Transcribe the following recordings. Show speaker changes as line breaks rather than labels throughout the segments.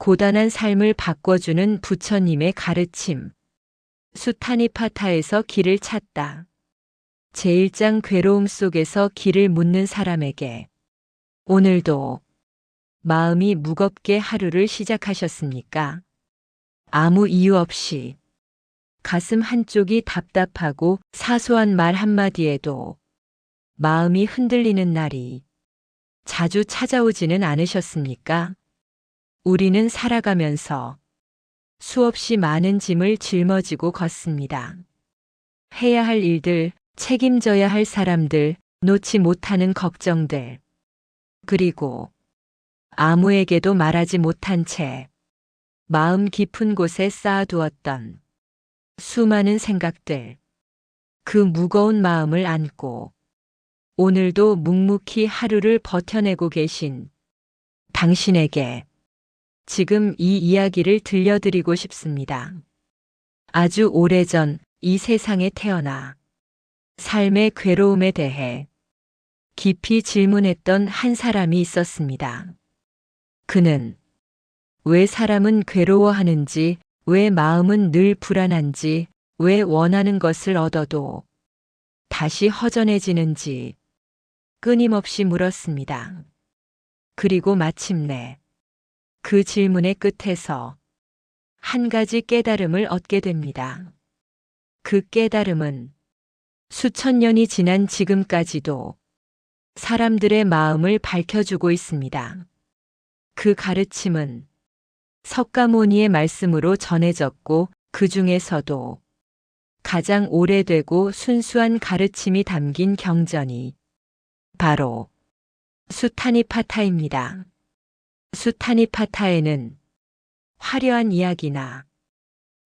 고단한 삶을 바꿔주는 부처님의 가르침. 수타니파타에서 길을 찾다. 제1장 괴로움 속에서 길을 묻는 사람에게 오늘도 마음이 무겁게 하루를 시작하셨습니까? 아무 이유 없이 가슴 한쪽이 답답하고 사소한 말 한마디에도 마음이 흔들리는 날이 자주 찾아오지는 않으셨습니까? 우리는 살아가면서 수없이 많은 짐을 짊어지고 걷습니다. 해야 할 일들, 책임져야 할 사람들, 놓지 못하는 걱정들, 그리고 아무에게도 말하지 못한 채 마음 깊은 곳에 쌓아두었던 수많은 생각들, 그 무거운 마음을 안고 오늘도 묵묵히 하루를 버텨내고 계신 당신에게 지금 이 이야기를 들려드리고 싶습니다. 아주 오래전 이 세상에 태어나 삶의 괴로움에 대해 깊이 질문했던 한 사람이 있었습니다. 그는 왜 사람은 괴로워하는지, 왜 마음은 늘 불안한지, 왜 원하는 것을 얻어도 다시 허전해지는지 끊임없이 물었습니다. 그리고 마침내 그 질문의 끝에서 한 가지 깨달음을 얻게 됩니다. 그 깨달음은 수천 년이 지난 지금까지도 사람들의 마음을 밝혀주고 있습니다. 그 가르침은 석가모니의 말씀으로 전해졌고 그 중에서도 가장 오래되고 순수한 가르침이 담긴 경전이 바로 수타니파타입니다. 수타니파타에는 화려한 이야기나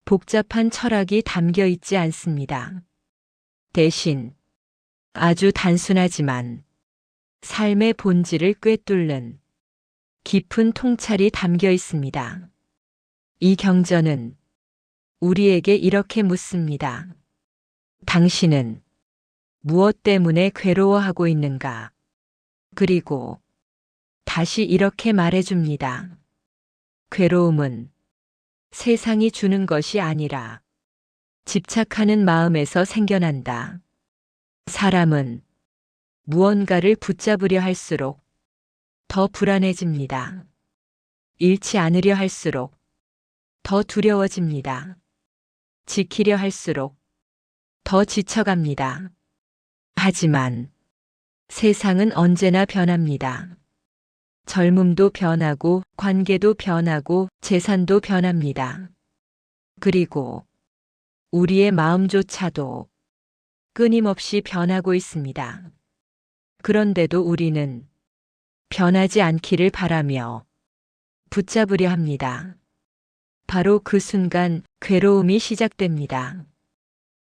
복잡한 철학이 담겨 있지 않습니다. 대신 아주 단순하지만 삶의 본질을 꿰뚫는 깊은 통찰이 담겨 있습니다. 이 경전은 우리에게 이렇게 묻습니다. 당신은 무엇 때문에 괴로워하고 있는가? 그리고 다시 이렇게 말해줍니다. 괴로움은 세상이 주는 것이 아니라 집착하는 마음에서 생겨난다. 사람은 무언가를 붙잡으려 할수록 더 불안해집니다. 잃지 않으려 할수록 더 두려워집니다. 지키려 할수록 더 지쳐갑니다. 하지만 세상은 언제나 변합니다. 젊음도 변하고 관계도 변하고 재산도 변합니다. 그리고 우리의 마음조차도 끊임없이 변하고 있습니다. 그런데도 우리는 변하지 않기를 바라며 붙잡으려 합니다. 바로 그 순간 괴로움이 시작됩니다.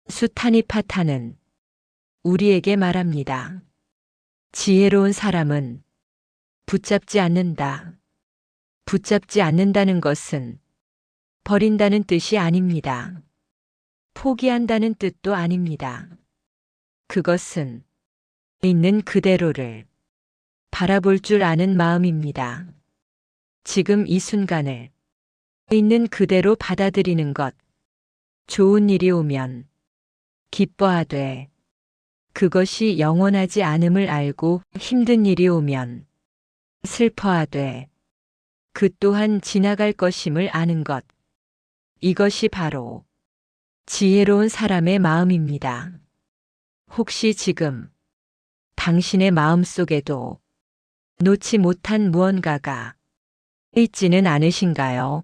수타니파타는 우리에게 말합니다. 지혜로운 사람은 붙잡지 않는다. 붙잡지 않는다는 것은 버린다는 뜻이 아닙니다. 포기한다는 뜻도 아닙니다. 그것은 있는 그대로를 바라볼 줄 아는 마음입니다. 지금 이 순간을 있는 그대로 받아들이는 것. 좋은 일이 오면 기뻐하되 그것이 영원하지 않음을 알고 힘든 일이 오면 슬퍼하되 그 또한 지나갈 것임을 아는 것. 이것이 바로 지혜로운 사람의 마음입니다. 혹시 지금 당신의 마음 속에도 놓지 못한 무언가가 있지는 않으신가요?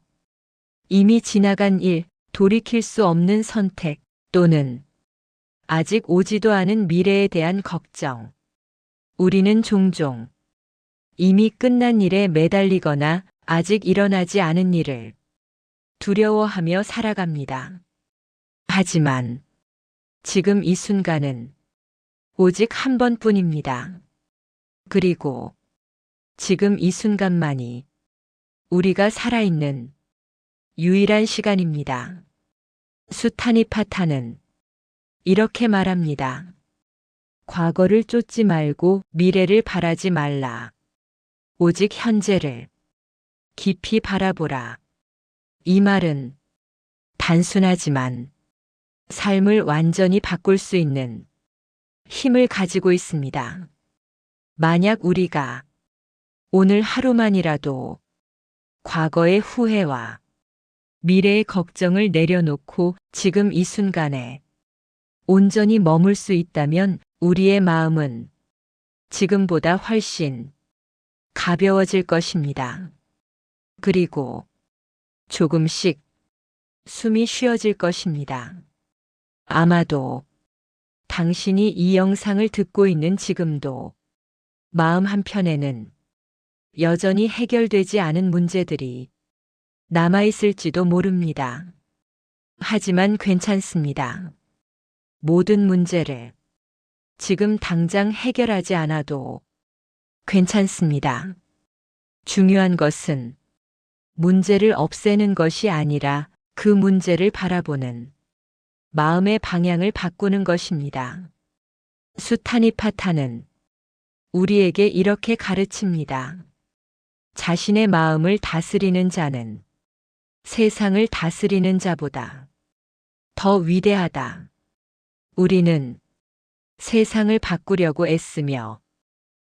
이미 지나간 일, 돌이킬 수 없는 선택 또는 아직 오지도 않은 미래에 대한 걱정. 우리는 종종 이미 끝난 일에 매달리거나 아직 일어나지 않은 일을 두려워하며 살아갑니다. 하지만 지금 이 순간은 오직 한 번뿐입니다. 그리고 지금 이 순간만이 우리가 살아있는 유일한 시간입니다. 수타니파타는 이렇게 말합니다. 과거를 쫓지 말고 미래를 바라지 말라. 오직 현재를 깊이 바라보라. 이 말은 단순하지만 삶을 완전히 바꿀 수 있는 힘을 가지고 있습니다. 만약 우리가 오늘 하루만이라도 과거의 후회와 미래의 걱정을 내려놓고 지금 이 순간에 온전히 머물 수 있다면 우리의 마음은 지금보다 훨씬 가벼워질 것입니다. 그리고 조금씩 숨이 쉬어질 것입니다. 아마도 당신이 이 영상을 듣고 있는 지금도 마음 한편에는 여전히 해결되지 않은 문제들이 남아있을지도 모릅니다. 하지만 괜찮습니다. 모든 문제를 지금 당장 해결하지 않아도 괜찮습니다. 중요한 것은 문제를 없애는 것이 아니라 그 문제를 바라보는 마음의 방향을 바꾸는 것입니다. 수타니파타는 우리에게 이렇게 가르칩니다. 자신의 마음을 다스리는 자는 세상을 다스리는 자보다 더 위대하다. 우리는 세상을 바꾸려고 애쓰며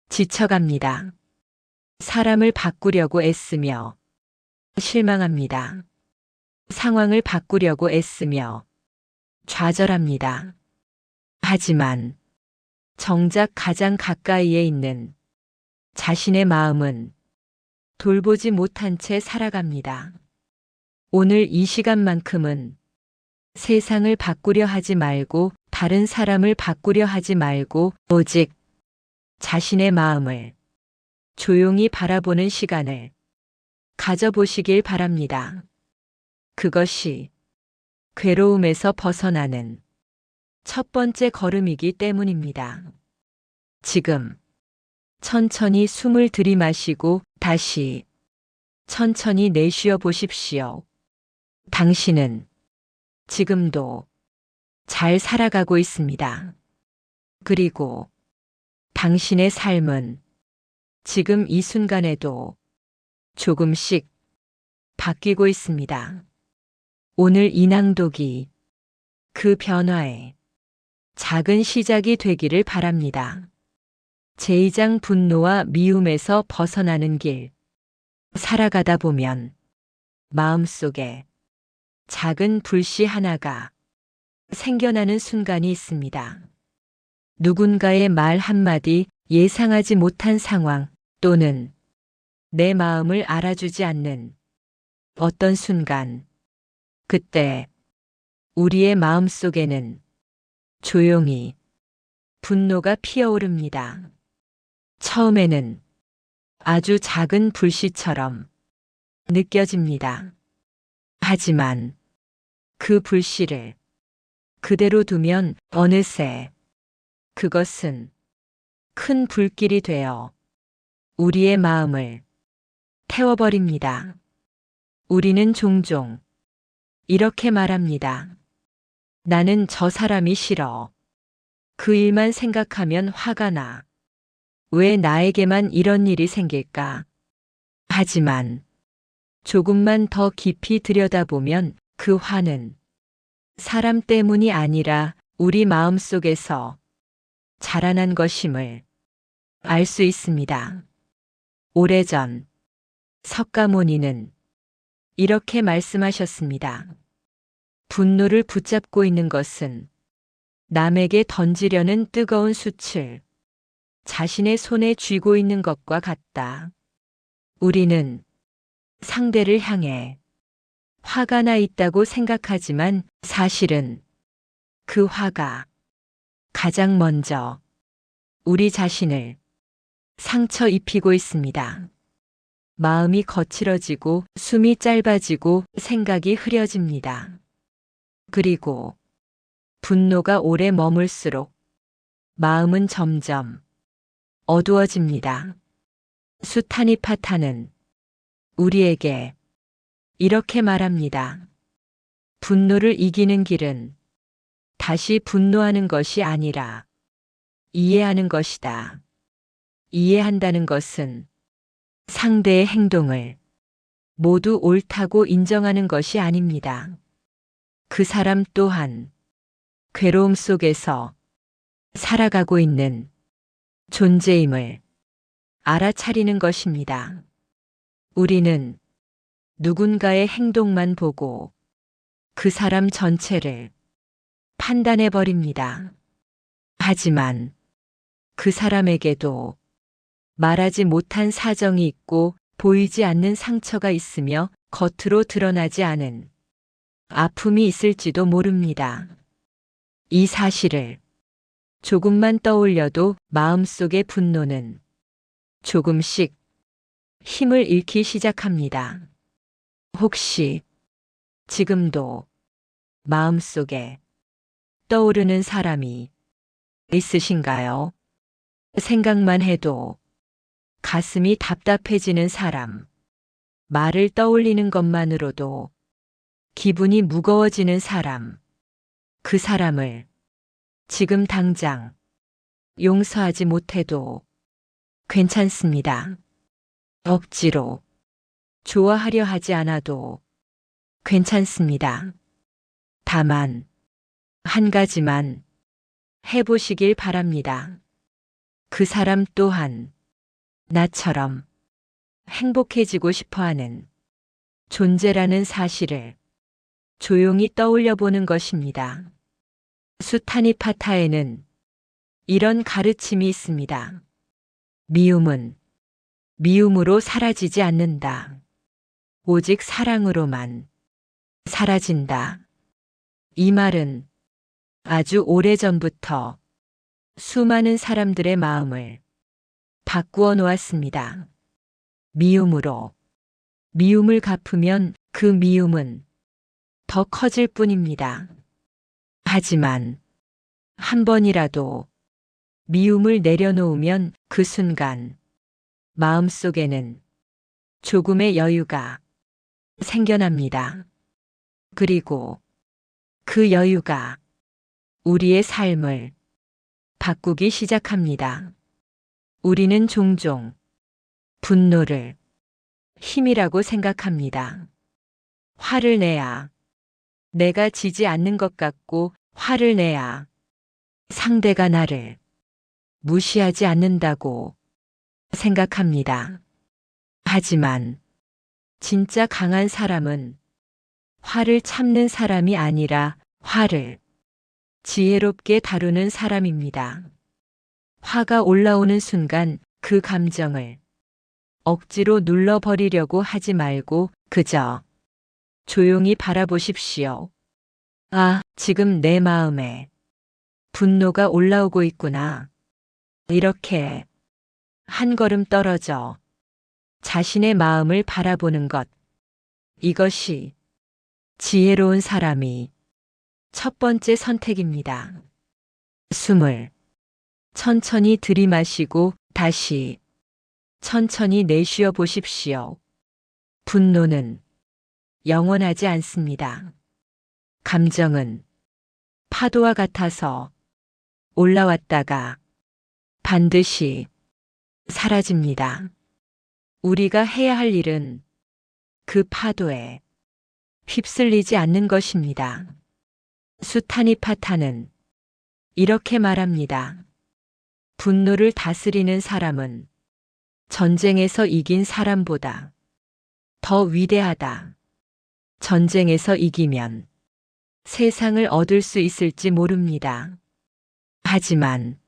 지쳐갑니다. 사람을 바꾸려고 애쓰며 실망합니다. 상황을 바꾸려고 애쓰며 좌절합니다. 하지만 정작 가장 가까이에 있는 자신의 마음은 돌보지 못한 채 살아갑니다. 오늘 이 시간만큼은 세상을 바꾸려 하지 말고 다른 사람을 바꾸려 하지 말고 오직 자신의 마음을 조용히 바라보는 시간을 가져보시길 바랍니다. 그것이 괴로움에서 벗어나는 첫 번째 걸음이기 때문입니다. 지금 천천히 숨을 들이마시고 다시 천천히 내쉬어 보십시오. 당신은 지금도 잘 살아가고 있습니다. 그리고 당신의 삶은 지금 이 순간에도 조금씩 바뀌고 있습니다. 오늘 이 낭독이 그 변화의 작은 시작이 되기를 바랍니다. 제2장 분노와 미움에서 벗어나는 길. 살아가다 보면 마음속에 작은 불씨 하나가 생겨나는 순간이 있습니다. 누군가의 말 한마디, 예상하지 못한 상황 또는 내 마음을 알아주지 않는 어떤 순간, 그때 우리의 마음속에는 조용히 분노가 피어오릅니다. 처음에는 아주 작은 불씨처럼 느껴집니다. 하지만 그 불씨를 그대로 두면 어느새 그것은 큰 불길이 되어 우리의 마음을 태워버립니다. 우리는 종종 이렇게 말합니다. 나는 저 사람이 싫어. 그 일만 생각하면 화가 나. 왜 나에게만 이런 일이 생길까? 하지만 조금만 더 깊이 들여다보면 그 화는 사람 때문이 아니라 우리 마음속에서 자라난 것임을 알 수 있습니다. 오래전 석가모니는 이렇게 말씀하셨습니다. 분노를 붙잡고 있는 것은 남에게 던지려는 뜨거운 숯을 자신의 손에 쥐고 있는 것과 같다. 우리는 상대를 향해 화가 나 있다고 생각하지만 사실은 그 화가 가장 먼저 우리 자신을 상처 입히고 있습니다. 마음이 거칠어지고 숨이 짧아지고 생각이 흐려집니다. 그리고 분노가 오래 머물수록 마음은 점점 어두워집니다. 수타니파타는 우리에게 이렇게 말합니다. 분노를 이기는 길은 다시 분노하는 것이 아니라 이해하는 것이다. 이해한다는 것은 상대의 행동을 모두 옳다고 인정하는 것이 아닙니다. 그 사람 또한 괴로움 속에서 살아가고 있는 존재임을 알아차리는 것입니다. 우리는 누군가의 행동만 보고 그 사람 전체를 판단해 버립니다. 하지만 그 사람에게도 말하지 못한 사정이 있고 보이지 않는 상처가 있으며 겉으로 드러나지 않은 아픔이 있을지도 모릅니다. 이 사실을 조금만 떠올려도 마음속의 분노는 조금씩 힘을 잃기 시작합니다. 혹시 지금도 마음속에 떠오르는 사람이 있으신가요? 생각만 해도 가슴이 답답해지는 사람, 말을 떠올리는 것만으로도 기분이 무거워지는 사람, 그 사람을 지금 당장 용서하지 못해도 괜찮습니다. 억지로 좋아하려 하지 않아도 괜찮습니다. 다만 한 가지만 해보시길 바랍니다. 그 사람 또한 나처럼 행복해지고 싶어하는 존재라는 사실을 조용히 떠올려 보는 것입니다. 수타니파타에는 이런 가르침이 있습니다. 미움은 미움으로 사라지지 않는다. 오직 사랑으로만 사라진다. 이 말은 아주 오래전부터 수많은 사람들의 마음을 바꾸어 놓았습니다. 미움으로 미움을 갚으면 그 미움은 더 커질 뿐입니다. 하지만 한 번이라도 미움을 내려놓으면 그 순간 마음속에는 조금의 여유가 생겨납니다. 그리고 그 여유가 우리의 삶을 바꾸기 시작합니다. 우리는 종종 분노를 힘이라고 생각합니다. 화를 내야 내가 지지 않는 것 같고 화를 내야 상대가 나를 무시하지 않는다고 생각합니다. 하지만 진짜 강한 사람은 화를 참는 사람이 아니라 화를 지혜롭게 다루는 사람입니다. 화가 올라오는 순간 그 감정을 억지로 눌러버리려고 하지 말고 그저 조용히 바라보십시오. 아, 지금 내 마음에 분노가 올라오고 있구나. 이렇게 한 걸음 떨어져 자신의 마음을 바라보는 것. 이것이 지혜로운 사람이 첫 번째 선택입니다. 숨을 천천히 들이마시고 다시 천천히 내쉬어 보십시오. 분노는 영원하지 않습니다. 감정은 파도와 같아서 올라왔다가 반드시 사라집니다. 우리가 해야 할 일은 그 파도에 휩쓸리지 않는 것입니다. 수타니파타는 이렇게 말합니다. 분노를 다스리는 사람은 전쟁에서 이긴 사람보다 더 위대하다. 전쟁에서 이기면 세상을 얻을 수 있을지 모릅니다. 하지만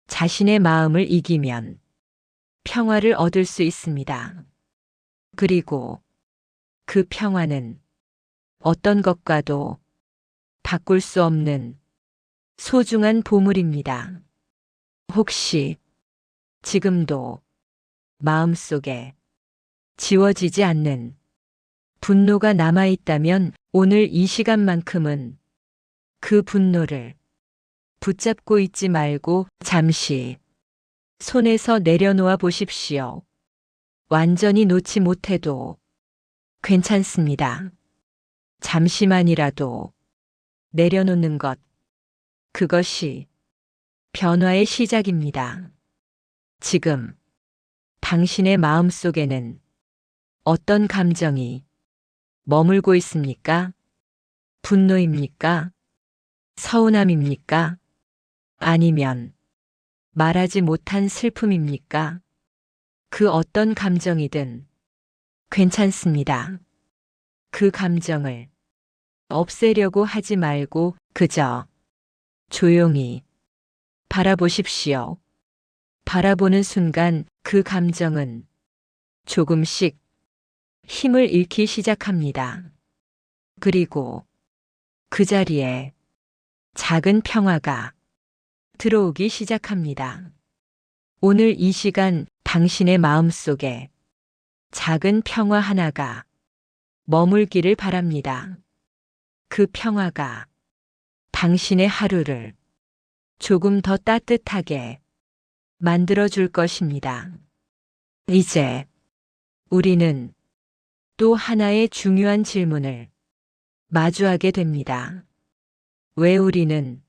자신의 마음을 이기면 평화를 얻을 수 있습니다. 그리고 그 평화는 어떤 것과도 바꿀 수 없는 소중한 보물입니다. 혹시 지금도 마음속에 지워지지 않는 분노가 남아있다면 오늘 이 시간만큼은 그 분노를 붙잡고 있지 말고 잠시 손에서 내려놓아 보십시오. 완전히 놓지 못해도 괜찮습니다. 잠시만이라도 내려놓는 것, 그것이 변화의 시작입니다. 지금 당신의 마음속에는 어떤 감정이 머물고 있습니까? 분노입니까? 서운함입니까? 아니면 말하지 못한 슬픔입니까? 그 어떤 감정이든 괜찮습니다. 그 감정을 없애려고 하지 말고 그저 조용히 바라보십시오. 바라보는 순간 그 감정은 조금씩 힘을 잃기 시작합니다. 그리고 그 자리에 작은 평화가 들어오기 시작합니다. 오늘 이 시간 당신의 마음속에 작은 평화 하나가 머물기를 바랍니다. 그 평화가 당신의 하루를 조금 더 따뜻하게 만들어줄 것입니다. 이제 우리는 또 하나의 중요한 질문을 마주하게 됩니다. 왜 우리는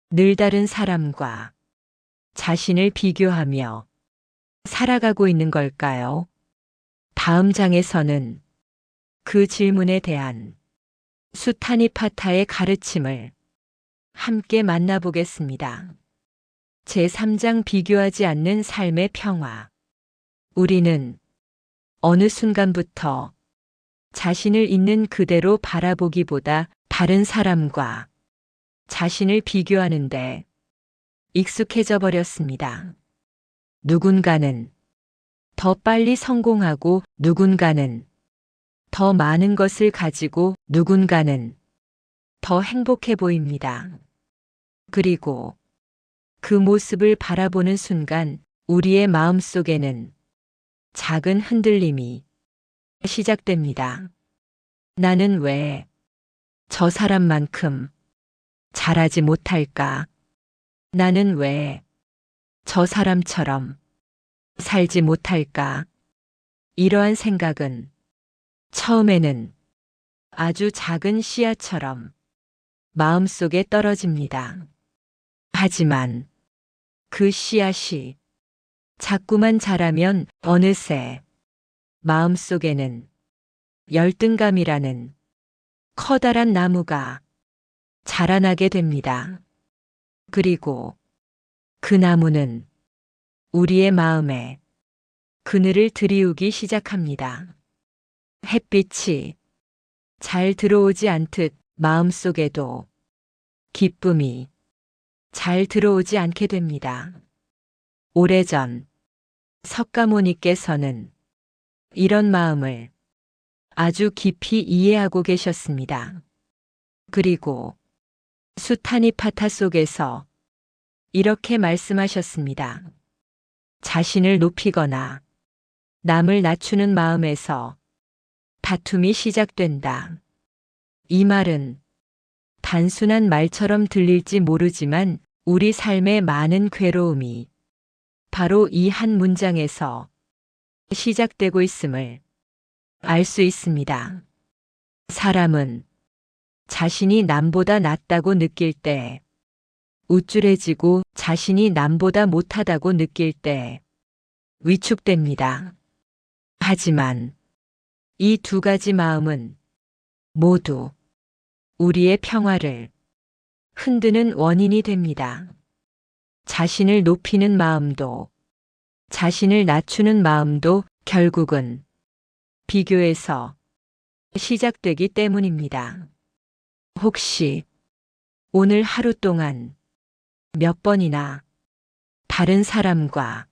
늘 다른 사람과 자신을 비교하며 살아가고 있는 걸까요? 다음 장에서는 그 질문에 대한 수타니파타의 가르침을 함께 만나보겠습니다. 제3장 비교하지 않는 삶의 평화. 우리는 어느 순간부터 자신을 있는 그대로 바라보기보다 다른 사람과 자신을 비교하는데 익숙해져 버렸습니다. 누군가는 더 빨리 성공하고 누군가는 더 많은 것을 가지고 누군가는 더 행복해 보입니다. 그리고 그 모습을 바라보는 순간 우리의 마음속에는 작은 흔들림이 시작됩니다. 나는 왜 저 사람만큼 잘하지 못할까? 나는 왜 저 사람처럼 살지 못할까? 이러한 생각은 처음에는 아주 작은 씨앗처럼 마음속에 떨어집니다. 하지만 그 씨앗이 자꾸만 자라면 어느새 마음속에는 열등감이라는 커다란 나무가 자라나게 됩니다. 그리고 그 나무는 우리의 마음에 그늘을 들이우기 시작합니다. 햇빛이 잘 들어오지 않듯 마음속에도 기쁨이 잘 들어오지 않게 됩니다. 오래전 석가모니께서는 이런 마음을 아주 깊이 이해하고 계셨습니다. 그리고 수타니파타 속에서 이렇게 말씀하셨습니다. 자신을 높이거나 남을 낮추는 마음에서 다툼이 시작된다. 이 말은 단순한 말처럼 들릴지 모르지만 우리 삶의 많은 괴로움이 바로 이 한 문장에서 시작되고 있음을 알 수 있습니다. 사람은 자신이 남보다 낫다고 느낄 때, 우쭐해지고 자신이 남보다 못하다고 느낄 때 위축됩니다. 하지만 이 두 가지 마음은 모두 우리의 평화를 흔드는 원인이 됩니다. 자신을 높이는 마음도 자신을 낮추는 마음도 결국은 비교에서 시작되기 때문입니다. 혹시 오늘 하루 동안 몇 번이나 다른 사람과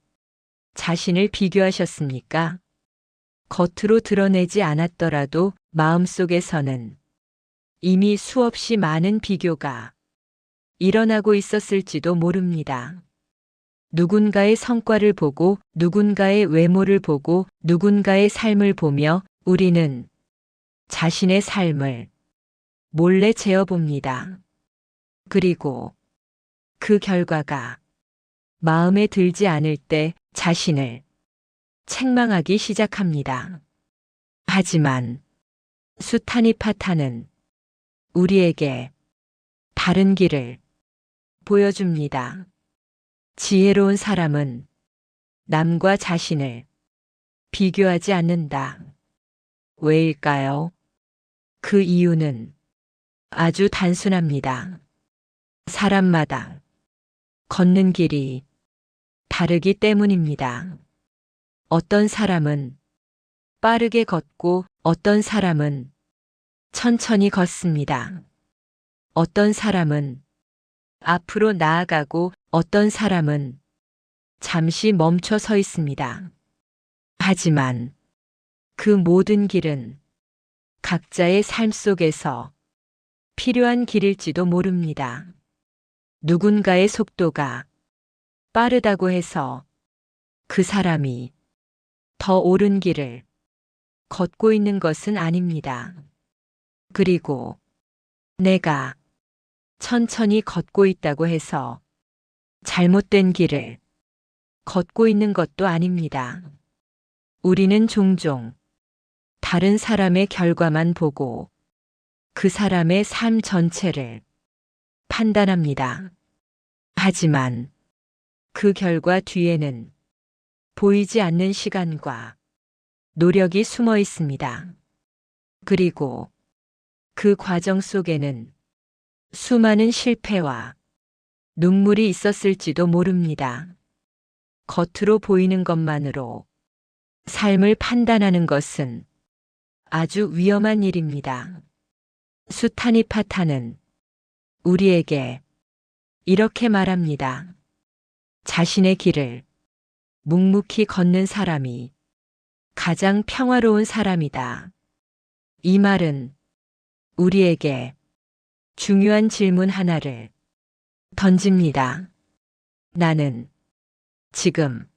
자신을 비교하셨습니까? 겉으로 드러내지 않았더라도 마음속에서는 이미 수없이 많은 비교가 일어나고 있었을지도 모릅니다. 누군가의 성과를 보고 누군가의 외모를 보고 누군가의 삶을 보며 우리는 자신의 삶을 몰래 재어봅니다. 그리고 그 결과가 마음에 들지 않을 때 자신을 책망하기 시작합니다. 하지만 수타니파타는 우리에게 다른 길을 보여줍니다. 지혜로운 사람은 남과 자신을 비교하지 않는다. 왜일까요? 그 이유는 아주 단순합니다. 사람마다 걷는 길이 다르기 때문입니다. 어떤 사람은 빠르게 걷고 어떤 사람은 천천히 걷습니다. 어떤 사람은 앞으로 나아가고 어떤 사람은 잠시 멈춰 서 있습니다. 하지만 그 모든 길은 각자의 삶 속에서 필요한 길일지도 모릅니다. 누군가의 속도가 빠르다고 해서 그 사람이 더 옳은 길을 걷고 있는 것은 아닙니다. 그리고 내가 천천히 걷고 있다고 해서 잘못된 길을 걷고 있는 것도 아닙니다. 우리는 종종 다른 사람의 결과만 보고 그 사람의 삶 전체를 판단합니다. 하지만 그 결과 뒤에는 보이지 않는 시간과 노력이 숨어 있습니다. 그리고 그 과정 속에는 수많은 실패와 눈물이 있었을지도 모릅니다. 겉으로 보이는 것만으로 삶을 판단하는 것은 아주 위험한 일입니다. 수타니파타는 우리에게 이렇게 말합니다. 자신의 길을 묵묵히 걷는 사람이 가장 평화로운 사람이다. 이 말은 우리에게 중요한 질문 하나를 던집니다. 나는 지금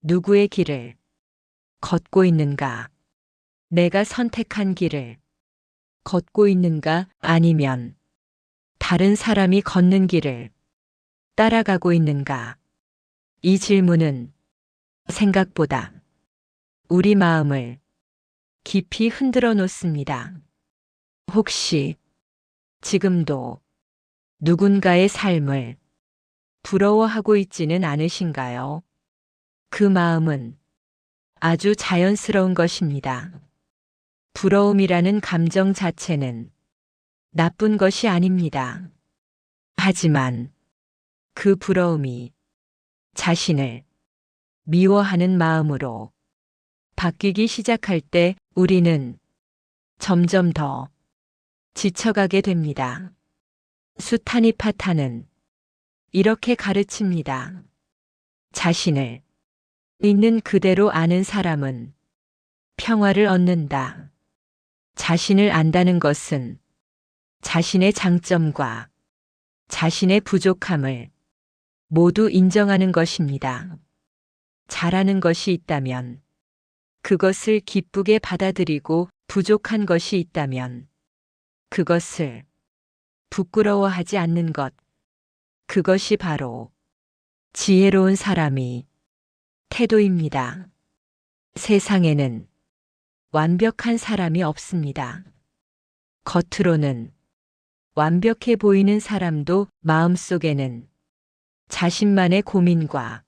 누구의 길을 걷고 있는가? 내가 선택한 길을 걷고 있는가? 아니면 다른 사람이 걷는 길을 따라가고 있는가? 이 질문은 생각보다 우리 마음을 깊이 흔들어 놓습니다. 혹시 지금도 누군가의 삶을 부러워하고 있지는 않으신가요? 그 마음은 아주 자연스러운 것입니다. 부러움이라는 감정 자체는 나쁜 것이 아닙니다. 하지만 그 부러움이 자신을 미워하는 마음으로 바뀌기 시작할 때 우리는 점점 더 지쳐가게 됩니다. 수타니파타는 이렇게 가르칩니다. 자신을 있는 그대로 아는 사람은 평화를 얻는다. 자신을 안다는 것은 자신의 장점과 자신의 부족함을 모두 인정하는 것입니다. 잘하는 것이 있다면 그것을 기쁘게 받아들이고 부족한 것이 있다면 그것을 부끄러워하지 않는 것. 그것이 바로 지혜로운 사람의 태도입니다. 세상에는 완벽한 사람이 없습니다. 겉으로는 완벽해 보이는 사람도 마음속에는 자신만의 고민과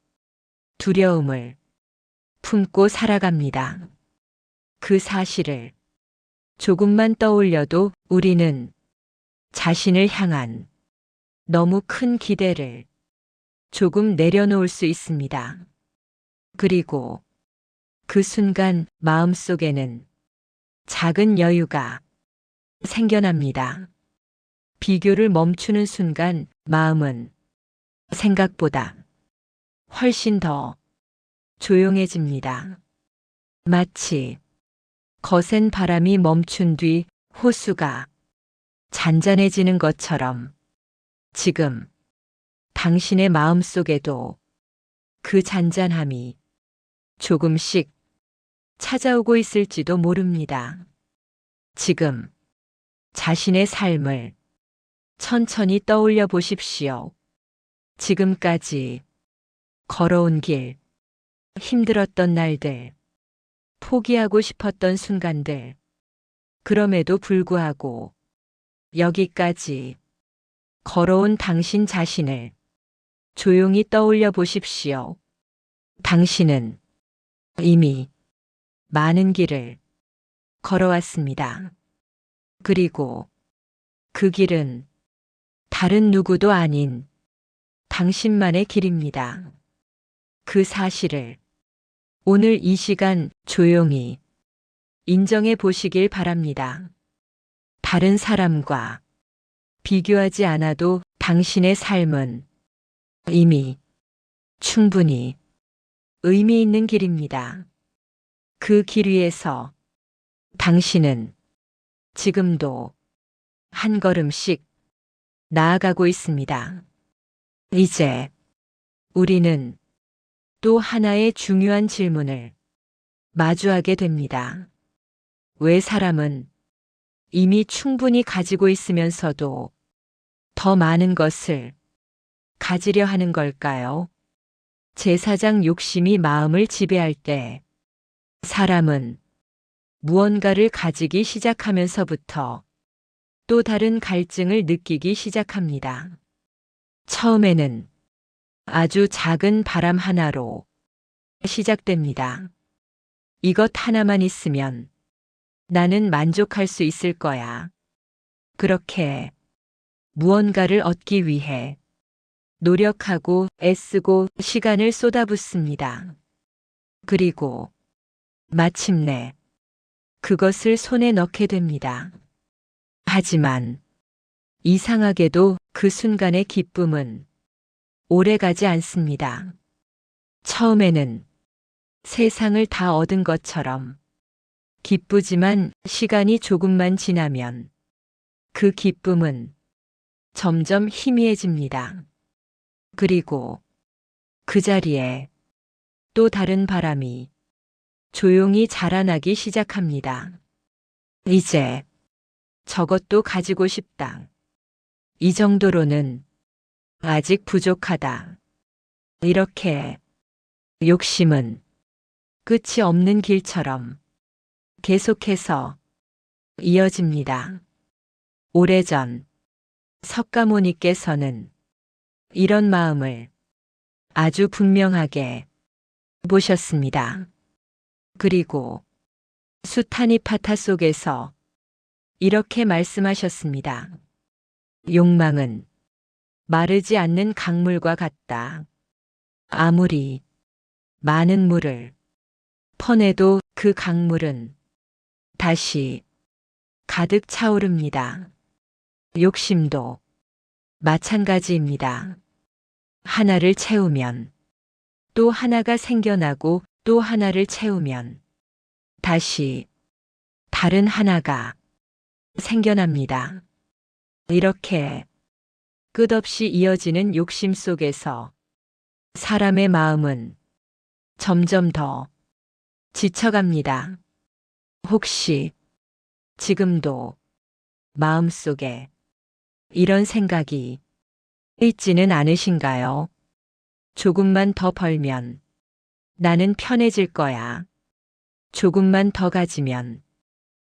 두려움을 품고 살아갑니다. 그 사실을 조금만 떠올려도 우리는 자신을 향한 너무 큰 기대를 조금 내려놓을 수 있습니다. 그리고 그 순간 마음속에는 작은 여유가 생겨납니다. 비교를 멈추는 순간 마음은 생각보다 훨씬 더 조용해집니다. 마치 거센 바람이 멈춘 뒤 호수가 잔잔해지는 것처럼 지금 당신의 마음속에도 그 잔잔함이 조금씩 찾아오고 있을지도 모릅니다. 지금 자신의 삶을 천천히 떠올려 보십시오. 지금까지 걸어온 길, 힘들었던 날들, 포기하고 싶었던 순간들, 그럼에도 불구하고 여기까지 걸어온 당신 자신을 조용히 떠올려 보십시오. 당신은 이미 많은 길을 걸어왔습니다. 그리고 그 길은 다른 누구도 아닌 당신만의 길입니다. 그 사실을 오늘 이 시간 조용히 인정해 보시길 바랍니다. 다른 사람과 비교하지 않아도 당신의 삶은 이미 충분히 의미 있는 길입니다. 그 길 위에서 당신은 지금도 한 걸음씩 나아가고 있습니다. 이제 우리는 또 하나의 중요한 질문을 마주하게 됩니다. 왜 사람은 이미 충분히 가지고 있으면서도 더 많은 것을 가지려 하는 걸까요? 제사장 욕심이 마음을 지배할 때 사람은 무언가를 가지기 시작하면서부터 또 다른 갈증을 느끼기 시작합니다. 처음에는 아주 작은 바람 하나로 시작됩니다. 이것 하나만 있으면 나는 만족할 수 있을 거야. 그렇게 무언가를 얻기 위해 노력하고 애쓰고 시간을 쏟아붓습니다. 그리고 마침내 그것을 손에 넣게 됩니다. 하지만 이상하게도 그 순간의 기쁨은 오래가지 않습니다. 처음에는 세상을 다 얻은 것처럼 기쁘지만 시간이 조금만 지나면 그 기쁨은 점점 희미해집니다. 그리고 그 자리에 또 다른 바람이 조용히 자라나기 시작합니다. 이제 저것도 가지고 싶다. 이 정도로는 아직 부족하다. 이렇게 욕심은 끝이 없는 길처럼 계속해서 이어집니다. 오래전 석가모니께서는 이런 마음을 아주 분명하게 보셨습니다. 그리고 수타니파타 속에서 이렇게 말씀하셨습니다. 욕망은 마르지 않는 강물과 같다. 아무리 많은 물을 퍼내도 그 강물은 다시 가득 차오릅니다. 욕심도 마찬가지입니다. 하나를 채우면 또 하나가 생겨나고 또 하나를 채우면 다시 다른 하나가 생겨납니다. 이렇게 끝없이 이어지는 욕심 속에서 사람의 마음은 점점 더 지쳐갑니다. 혹시 지금도 마음속에 이런 생각이 있지는 않으신가요? 조금만 더 벌면 나는 편해질 거야. 조금만 더 가지면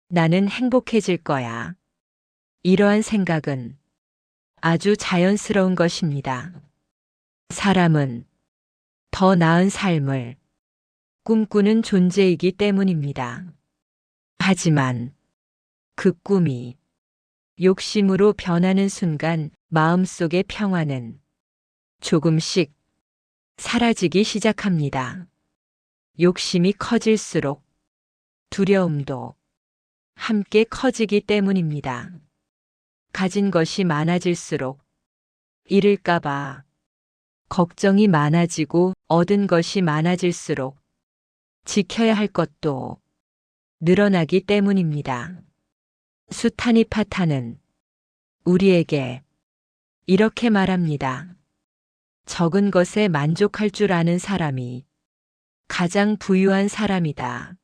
나는 행복해질 거야. 이러한 생각은 아주 자연스러운 것입니다. 사람은 더 나은 삶을 꿈꾸는 존재이기 때문입니다. 하지만 그 꿈이 욕심으로 변하는 순간 마음속의 평화는 조금씩 사라지기 시작합니다. 욕심이 커질수록 두려움도 함께 커지기 때문입니다. 가진 것이 많아질수록 잃을까봐 걱정이 많아지고 얻은 것이 많아질수록 지켜야 할 것도 늘어나기 때문입니다. 수타니파타는 우리에게 이렇게 말합니다. 적은 것에 만족할 줄 아는 사람이 가장 부유한 사람이다.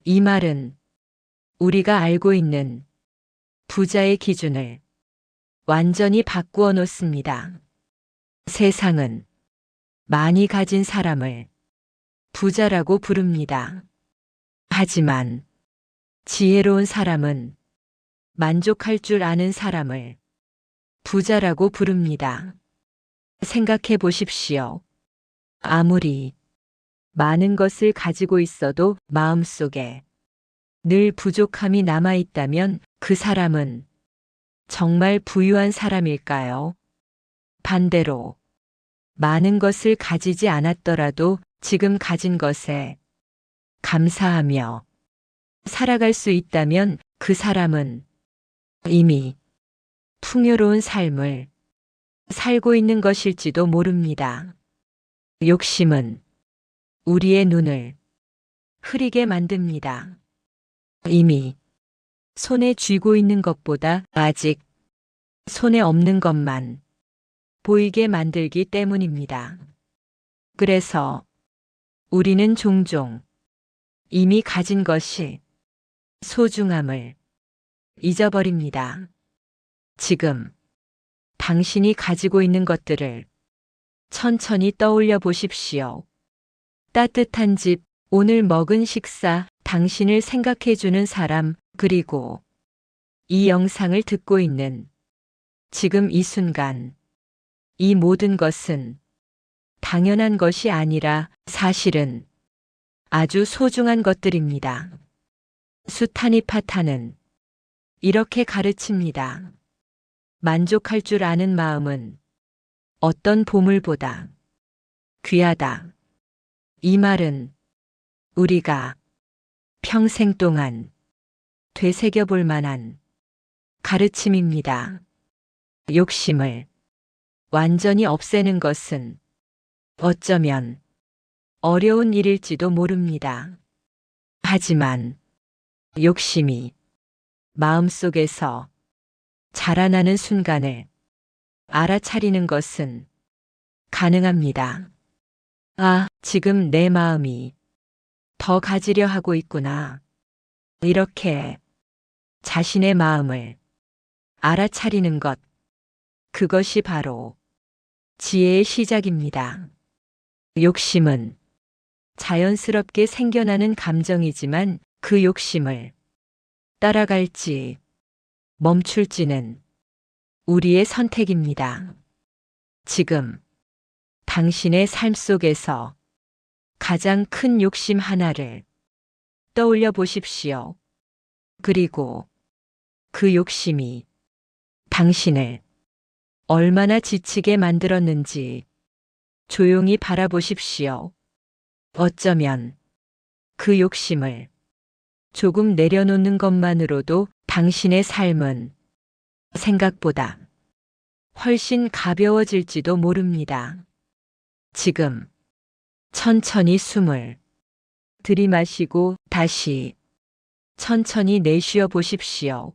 이 말은 우리가 알고 있는 부자의 기준을 완전히 바꾸어 놓습니다. 세상은 많이 가진 사람을 부자라고 부릅니다. 하지만 지혜로운 사람은 만족할 줄 아는 사람을 부자라고 부릅니다. 생각해 보십시오. 아무리 많은 것을 가지고 있어도 마음속에 늘 부족함이 남아있다면 그 사람은 정말 부유한 사람일까요? 반대로 많은 것을 가지지 않았더라도 지금 가진 것에 감사하며 살아갈 수 있다면 그 사람은 이미 풍요로운 삶을 살고 있는 것일지도 모릅니다. 욕심은 우리의 눈을 흐리게 만듭니다. 이미 손에 쥐고 있는 것보다 아직 손에 없는 것만 보이게 만들기 때문입니다. 그래서 우리는 종종 이미 가진 것이 소중함을 잊어버립니다. 지금 당신이 가지고 있는 것들을 천천히 떠올려 보십시오. 따뜻한 집, 오늘 먹은 식사, 당신을 생각해주는 사람, 그리고 이 영상을 듣고 있는 지금 이 순간, 이 모든 것은 당연한 것이 아니라 사실은 아주 소중한 것들입니다. 수타니파타는 이렇게 가르칩니다. 만족할 줄 아는 마음은 어떤 보물보다 귀하다. 이 말은 우리가 평생 동안 되새겨 볼 만한 가르침입니다. 욕심을 완전히 없애는 것은 어쩌면 어려운 일일지도 모릅니다. 하지만 욕심이 마음속에서 자라나는 순간을 알아차리는 것은 가능합니다. 아, 지금 내 마음이 더 가지려 하고 있구나. 이렇게 자신의 마음을 알아차리는 것, 그것이 바로 지혜의 시작입니다. 욕심은 자연스럽게 생겨나는 감정이지만 그 욕심을 따라갈지 멈출지는 우리의 선택입니다. 지금 당신의 삶 속에서 가장 큰 욕심 하나를 떠올려 보십시오. 그리고 그 욕심이 당신을 얼마나 지치게 만들었는지 조용히 바라보십시오. 어쩌면 그 욕심을 조금 내려놓는 것만으로도 당신의 삶은 생각보다 훨씬 가벼워질지도 모릅니다. 지금 천천히 숨을 들이마시고 다시 천천히 내쉬어 보십시오.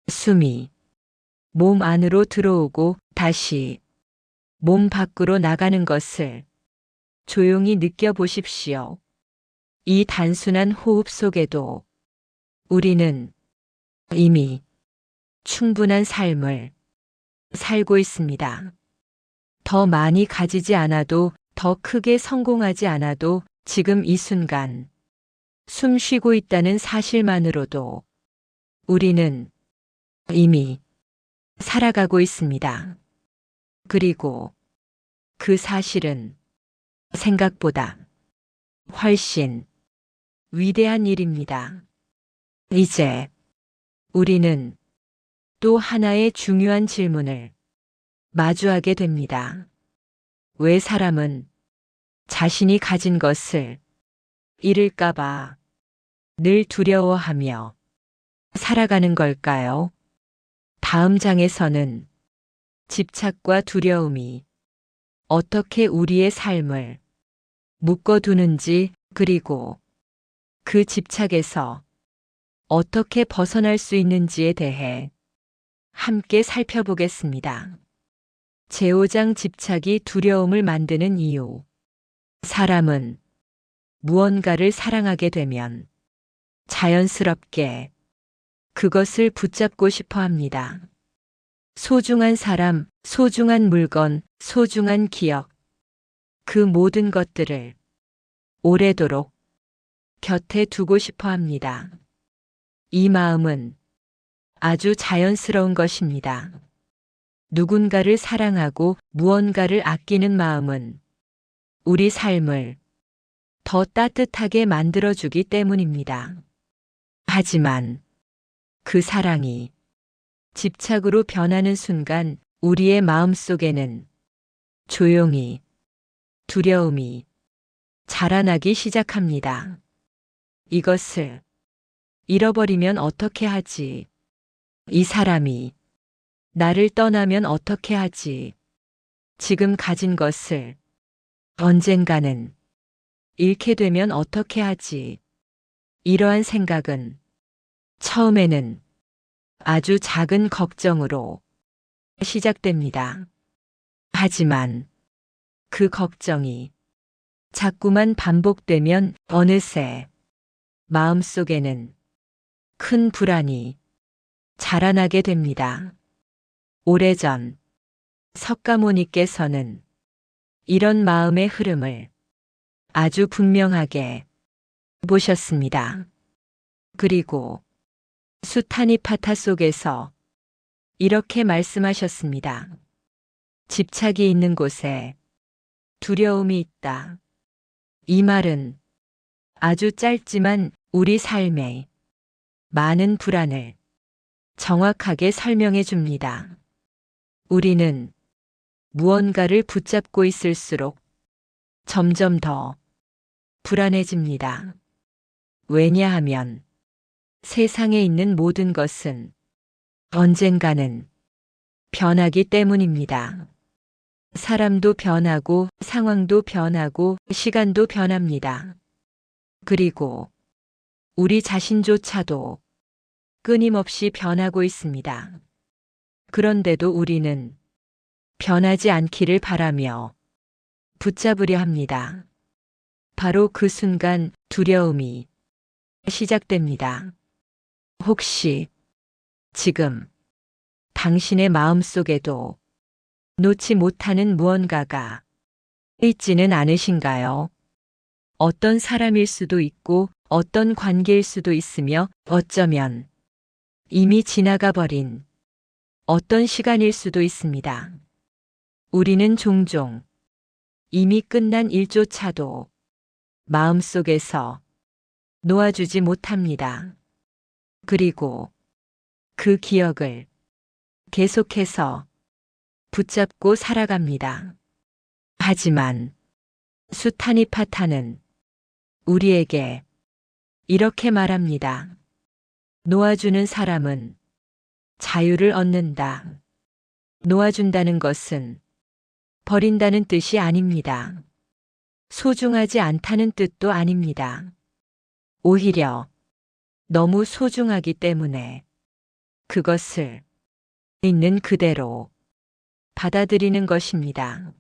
숨이 몸 안으로 들어오고 다시 몸 밖으로 나가는 것을 조용히 느껴보십시오. 이 단순한 호흡 속에도 우리는 이미 충분한 삶을 살고 있습니다. 더 많이 가지지 않아도, 더 크게 성공하지 않아도 지금 이 순간 숨 쉬고 있다는 사실만으로도 우리는 이미 살아가고 있습니다. 그리고 그 사실은 생각보다 훨씬 위대한 일입니다. 이제 우리는 또 하나의 중요한 질문을 마주하게 됩니다. 왜 사람은 자신이 가진 것을 잃을까봐 늘 두려워하며 살아가는 걸까요? 다음 장에서는 집착과 두려움이 어떻게 우리의 삶을 묶어두는지, 그리고 그 집착에서 어떻게 벗어날 수 있는지에 대해 함께 살펴보겠습니다. 제5장 집착이 두려움을 만드는 이유. 사람은 무언가를 사랑하게 되면 자연스럽게 그것을 붙잡고 싶어 합니다. 소중한 사람, 소중한 물건, 소중한 기억, 그 모든 것들을 오래도록 곁에 두고 싶어 합니다. 이 마음은 아주 자연스러운 것입니다. 누군가를 사랑하고 무언가를 아끼는 마음은 우리 삶을 더 따뜻하게 만들어주기 때문입니다. 하지만 그 사랑이 집착으로 변하는 순간 우리의 마음속에는 조용히 두려움이 자라나기 시작합니다. 이것을 잃어버리면 어떻게 하지? 이 사람이 나를 떠나면 어떻게 하지? 지금 가진 것을 언젠가는 잃게 되면 어떻게 하지? 이러한 생각은 처음에는 아주 작은 걱정으로 시작됩니다. 하지만 그 걱정이 자꾸만 반복되면 어느새 마음속에는 큰 불안이 자라나게 됩니다. 오래전 석가모니께서는 이런 마음의 흐름을 아주 분명하게 보셨습니다. 그리고 수타니파타 속에서 이렇게 말씀하셨습니다. 집착이 있는 곳에 두려움이 있다. 이 말은 아주 짧지만 우리 삶에 많은 불안을 정확하게 설명해 줍니다. 우리는 무언가를 붙잡고 있을수록 점점 더 불안해집니다. 왜냐하면 세상에 있는 모든 것은 언젠가는 변하기 때문입니다. 사람도 변하고 상황도 변하고 시간도 변합니다. 그리고 우리 자신조차도 끊임없이 변하고 있습니다. 그런데도 우리는 변하지 않기를 바라며 붙잡으려 합니다. 바로 그 순간 두려움이 시작됩니다. 혹시 지금 당신의 마음속에도 놓지 못하는 무언가가 있지는 않으신가요? 어떤 사람일 수도 있고 어떤 관계일 수도 있으며 어쩌면 이미 지나가 버린 어떤 시간일 수도 있습니다. 우리는 종종 이미 끝난 일조차도 마음속에서 놓아주지 못합니다. 그리고 그 기억을 계속해서 붙잡고 살아갑니다. 하지만 수타니파타는 우리에게 이렇게 말합니다. 놓아주는 사람은 자유를 얻는다. 놓아준다는 것은 버린다는 뜻이 아닙니다. 소중하지 않다는 뜻도 아닙니다. 오히려 너무 소중하기 때문에 그것을 있는 그대로 받아들이는 것입니다.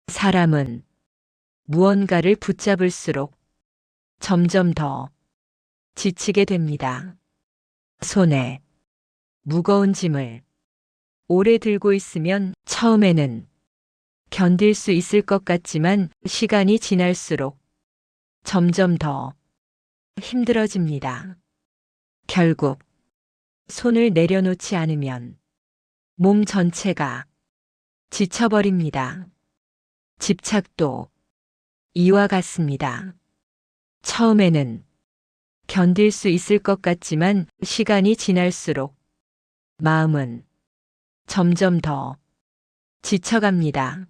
사람은 무언가를 붙잡을수록 점점 더 지치게 됩니다. 손에 무거운 짐을 오래 들고 있으면 처음에는 견딜 수 있을 것 같지만 시간이 지날수록 점점 더 힘들어집니다. 결국 손을 내려놓지 않으면 몸 전체가 지쳐버립니다. 집착도 이와 같습니다. 처음에는 견딜 수 있을 것 같지만 시간이 지날수록 마음은 점점 더 지쳐갑니다.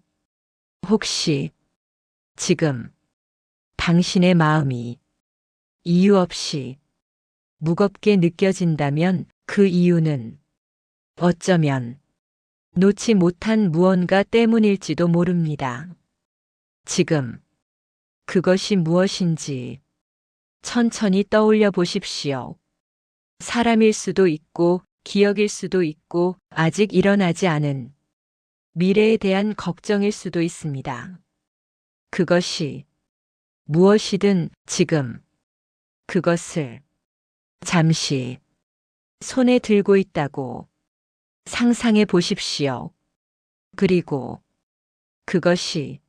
혹시 지금 당신의 마음이 이유 없이 무겁게 느껴진다면 그 이유는 어쩌면 놓지 못한 무언가 때문일지도 모릅니다. 지금 그것이 무엇인지 천천히 떠올려 보십시오. 사람일 수도 있고 기억일 수도 있고 아직 일어나지 않은 미래에 대한 걱정일 수도 있습니다. 그것이 무엇이든 지금 그것을 잠시 손에 들고 있다고 상상해 보십시오. 그리고 그것이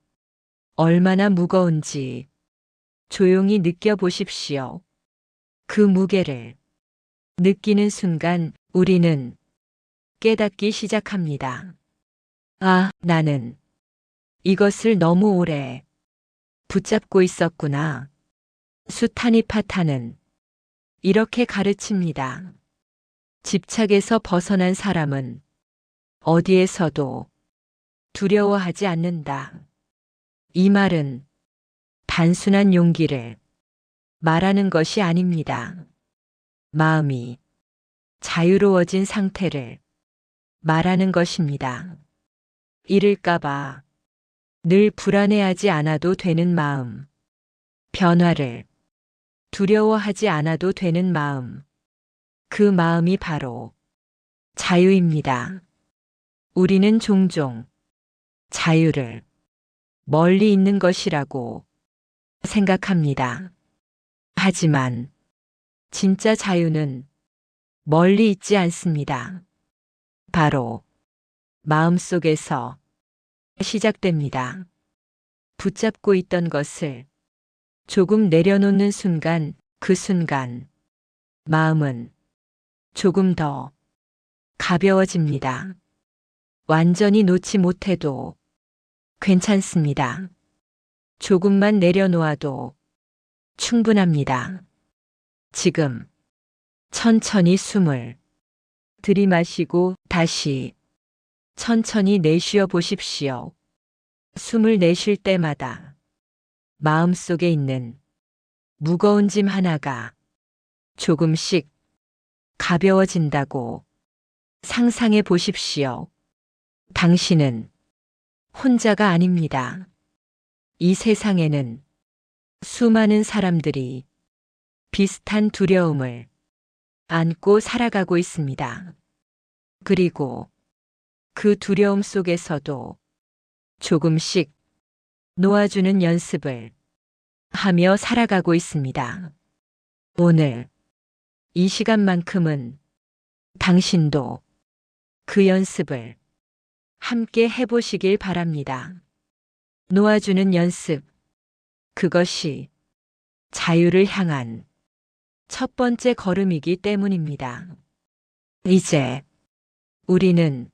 얼마나 무거운지 조용히 느껴보십시오. 그 무게를 느끼는 순간 우리는 깨닫기 시작합니다. 아, 나는 이것을 너무 오래 붙잡고 있었구나. 수타니파타는 이렇게 가르칩니다. 집착에서 벗어난 사람은 어디에서도 두려워하지 않는다. 이 말은 단순한 용기를 말하는 것이 아닙니다. 마음이 자유로워진 상태를 말하는 것입니다. 잃을까봐 늘 불안해하지 않아도 되는 마음, 변화를 두려워하지 않아도 되는 마음, 그 마음이 바로 자유입니다. 우리는 종종 자유를 멀리 있는 것이라고 생각합니다. 하지만 진짜 자유는 멀리 있지 않습니다. 바로 마음속에서 시작됩니다. 붙잡고 있던 것을 조금 내려놓는 순간, 그 순간 마음은 조금 더 가벼워집니다. 완전히 놓지 못해도 괜찮습니다. 조금만 내려놓아도 충분합니다. 지금 천천히 숨을 들이마시고 다시 천천히 내쉬어 보십시오. 숨을 내쉴 때마다 마음속에 있는 무거운 짐 하나가 조금씩 가벼워진다고 상상해 보십시오. 당신은 혼자가 아닙니다. 이 세상에는 수많은 사람들이 비슷한 두려움을 안고 살아가고 있습니다. 그리고 그 두려움 속에서도 조금씩 놓아주는 연습을 하며 살아가고 있습니다. 오늘 이 시간만큼은 당신도 그 연습을 함께 해보시길 바랍니다. 놓아주는 연습, 그것이 자유를 향한 첫 번째 걸음이기 때문입니다. 이제 우리는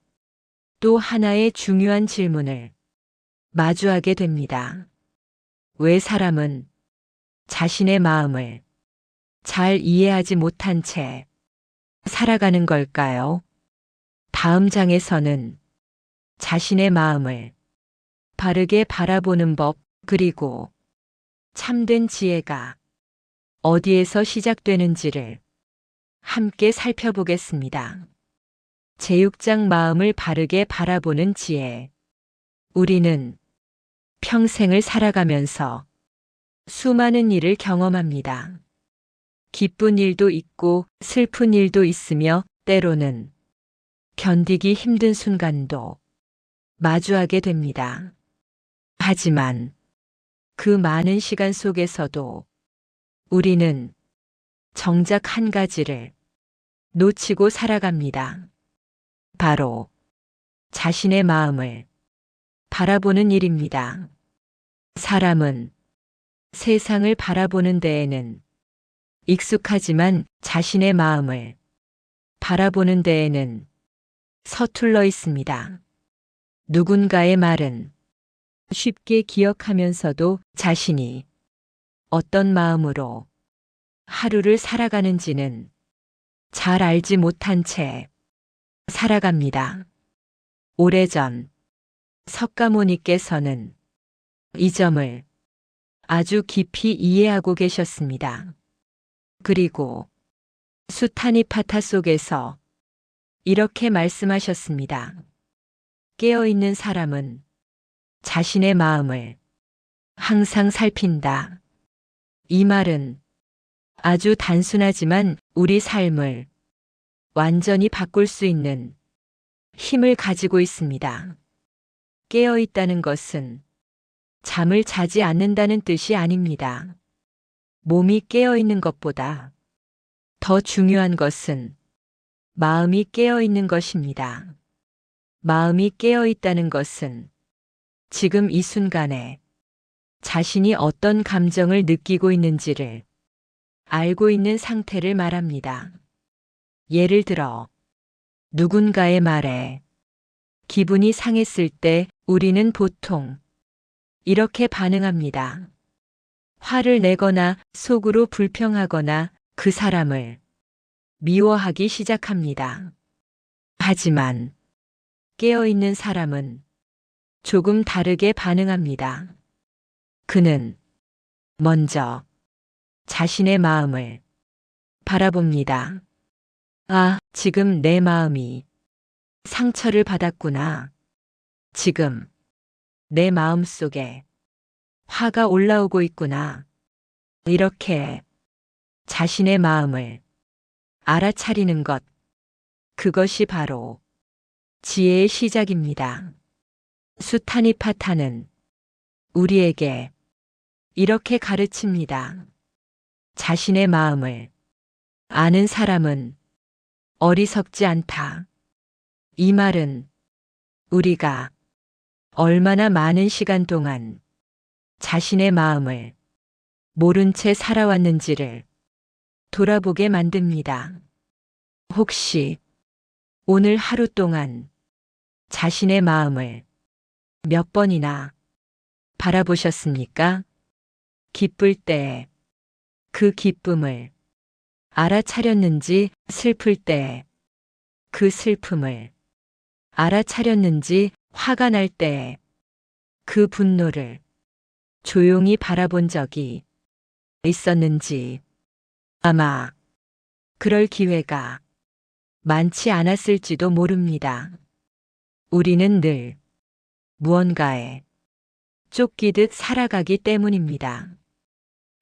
또 하나의 중요한 질문을 마주하게 됩니다. 왜 사람은 자신의 마음을 잘 이해하지 못한 채 살아가는 걸까요? 다음 장에서는 자신의 마음을 바르게 바라보는 법, 그리고 참된 지혜가 어디에서 시작되는지를 함께 살펴보겠습니다. 제6장 마음을 바르게 바라보는 지혜. 우리는 평생을 살아가면서 수많은 일을 경험합니다. 기쁜 일도 있고 슬픈 일도 있으며 때로는 견디기 힘든 순간도 마주하게 됩니다. 하지만 그 많은 시간 속에서도 우리는 정작 한 가지를 놓치고 살아갑니다. 바로 자신의 마음을 바라보는 일입니다. 사람은 세상을 바라보는 데에는 익숙하지만 자신의 마음을 바라보는 데에는 서툴러 있습니다. 누군가의 말은 쉽게 기억하면서도 자신이 어떤 마음으로 하루를 살아가는지는 잘 알지 못한 채 살아갑니다. 오래전 석가모니께서는 이 점을 아주 깊이 이해하고 계셨습니다. 그리고 수타니파타 속에서 이렇게 말씀하셨습니다. 깨어있는 사람은 자신의 마음을 항상 살핀다. 이 말은 아주 단순하지만 우리 삶을 완전히 바꿀 수 있는 힘을 가지고 있습니다. 깨어있다는 것은 잠을 자지 않는다는 뜻이 아닙니다. 몸이 깨어있는 것보다 더 중요한 것은 마음이 깨어있는 것입니다. 마음이 깨어있다는 것은 지금 이 순간에 자신이 어떤 감정을 느끼고 있는지를 알고 있는 상태를 말합니다. 예를 들어 누군가의 말에 기분이 상했을 때 우리는 보통 이렇게 반응합니다. 화를 내거나 속으로 불평하거나 그 사람을 미워하기 시작합니다. 하지만 깨어있는 사람은 조금 다르게 반응합니다. 그는 먼저 자신의 마음을 바라봅니다. 아, 지금 내 마음이 상처를 받았구나. 지금 내 마음 속에 화가 올라오고 있구나. 이렇게 자신의 마음을 알아차리는 것, 그것이 바로 지혜의 시작입니다. 수타니파타는 우리에게 이렇게 가르칩니다. 자신의 마음을 아는 사람은 어리석지 않다. 이 말은 우리가 얼마나 많은 시간 동안 자신의 마음을 모른 채 살아왔는지를 돌아보게 만듭니다. 혹시 오늘 하루 동안 자신의 마음을 몇 번이나 바라보셨습니까? 기쁠 때 그 기쁨을 알아차렸는지, 슬플 때 그 슬픔을 알아차렸는지, 화가 날 때 그 분노를 조용히 바라본 적이 있었는지, 아마 그럴 기회가 많지 않았을지도 모릅니다. 우리는 늘 무언가에 쫓기듯 살아가기 때문입니다.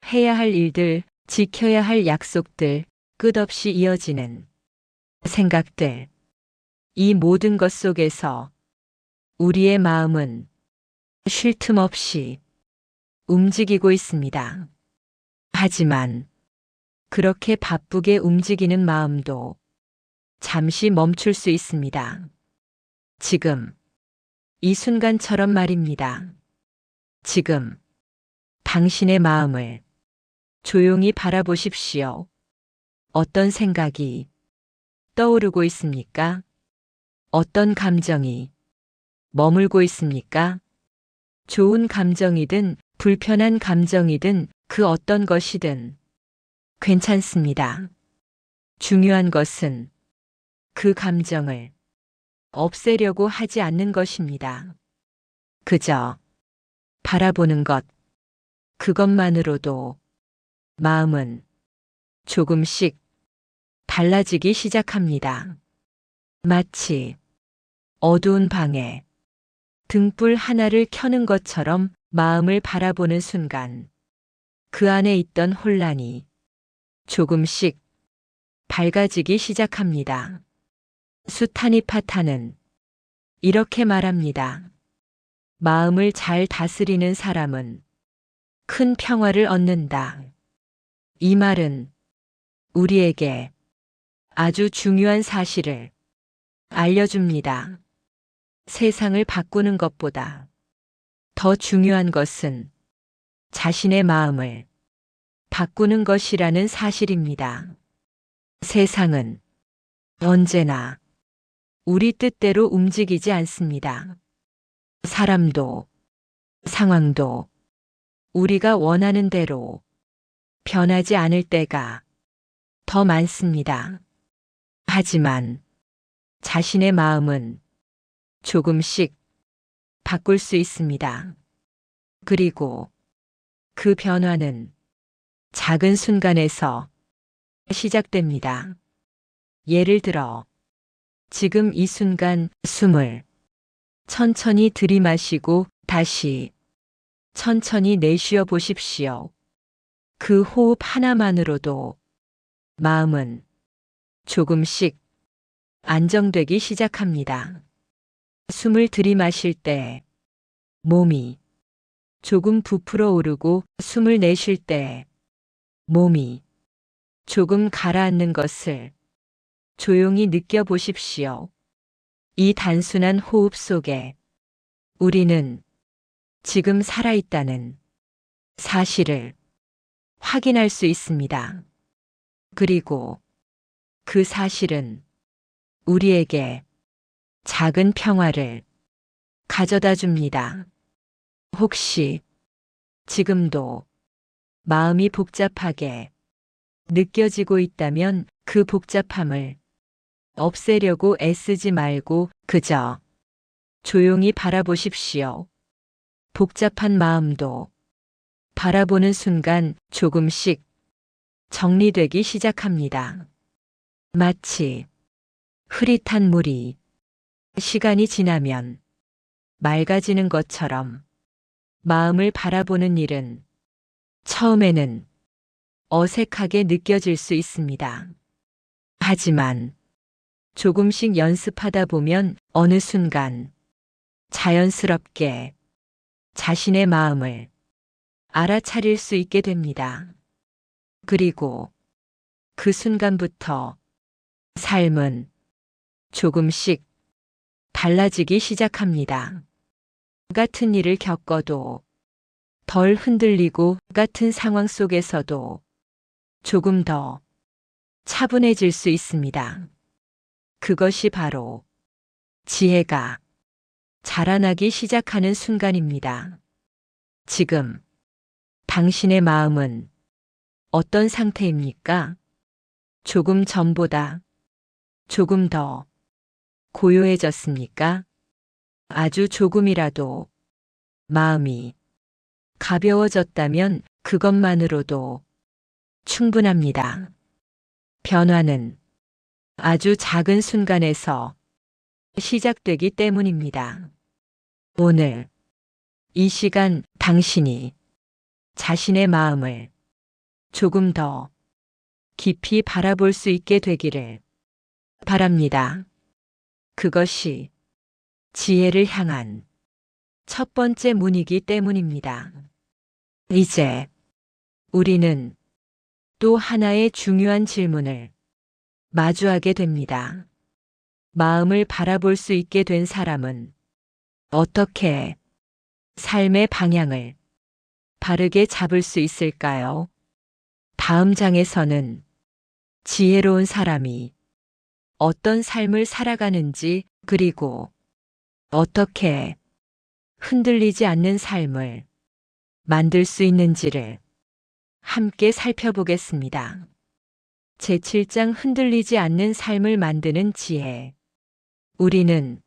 해야 할 일들, 지켜야 할 약속들, 끝없이 이어지는 생각들, 이 모든 것 속에서 우리의 마음은 쉴 틈 없이 움직이고 있습니다. 하지만 그렇게 바쁘게 움직이는 마음도 잠시 멈출 수 있습니다. 지금, 이 순간처럼 말입니다. 지금, 당신의 마음을 조용히 바라보십시오. 어떤 생각이 떠오르고 있습니까? 어떤 감정이 머물고 있습니까? 좋은 감정이든 불편한 감정이든 그 어떤 것이든 괜찮습니다. 중요한 것은 그 감정을 없애려고 하지 않는 것입니다. 그저 바라보는 것, 그것만으로도 마음은 조금씩 달라지기 시작합니다. 마치 어두운 방에 등불 하나를 켜는 것처럼 마음을 바라보는 순간 그 안에 있던 혼란이 조금씩 밝아지기 시작합니다. 수타니파타는 이렇게 말합니다. 마음을 잘 다스리는 사람은 큰 평화를 얻는다. 이 말은 우리에게 아주 중요한 사실을 알려줍니다. 세상을 바꾸는 것보다 더 중요한 것은 자신의 마음을 바꾸는 것이라는 사실입니다. 세상은 언제나 우리 뜻대로 움직이지 않습니다. 사람도, 상황도 우리가 원하는 대로 변하지 않을 때가 더 많습니다. 하지만 자신의 마음은 조금씩 바꿀 수 있습니다. 그리고 그 변화는 작은 순간에서 시작됩니다. 예를 들어, 지금 이 순간 숨을 천천히 들이마시고 다시 천천히 내쉬어 보십시오. 그 호흡 하나만으로도 마음은 조금씩 안정되기 시작합니다. 숨을 들이마실 때 몸이 조금 부풀어 오르고 숨을 내쉴 때 몸이 조금 가라앉는 것을 조용히 느껴보십시오. 이 단순한 호흡 속에 우리는 지금 살아있다는 사실을 확인할 수 있습니다. 그리고 그 사실은 우리에게 작은 평화를 가져다 줍니다. 혹시 지금도 마음이 복잡하게 느껴지고 있다면 그 복잡함을 없애려고 애쓰지 말고 그저 조용히 바라보십시오. 복잡한 마음도 바라보는 순간 조금씩 정리되기 시작합니다. 마치 흐릿한 물이 시간이 지나면 맑아지는 것처럼 마음을 바라보는 일은 처음에는 어색하게 느껴질 수 있습니다. 하지만 조금씩 연습하다 보면 어느 순간 자연스럽게 자신의 마음을 알아차릴 수 있게 됩니다. 그리고 그 순간부터 삶은 조금씩 달라지기 시작합니다. 같은 일을 겪어도 덜 흔들리고 같은 상황 속에서도 조금 더 차분해질 수 있습니다. 그것이 바로 지혜가 자라나기 시작하는 순간입니다. 지금 당신의 마음은 어떤 상태입니까? 조금 전보다 조금 더 고요해졌습니까? 아주 조금이라도 마음이 가벼워졌다면 그것만으로도 충분합니다. 변화는 아주 작은 순간에서 시작되기 때문입니다. 오늘 이 시간 당신이 자신의 마음을 조금 더 깊이 바라볼 수 있게 되기를 바랍니다. 그것이 지혜를 향한 첫 번째 문이기 때문입니다. 이제 우리는 또 하나의 중요한 질문을 마주하게 됩니다. 마음을 바라볼 수 있게 된 사람은 어떻게 삶의 방향을 바르게 잡을 수 있을까요? 다음 장에서는 지혜로운 사람이 어떤 삶을 살아가는지 그리고 어떻게 흔들리지 않는 삶을 만들 수 있는지를 함께 살펴보겠습니다. 제7장 흔들리지 않는 삶을 만드는 지혜. 우리는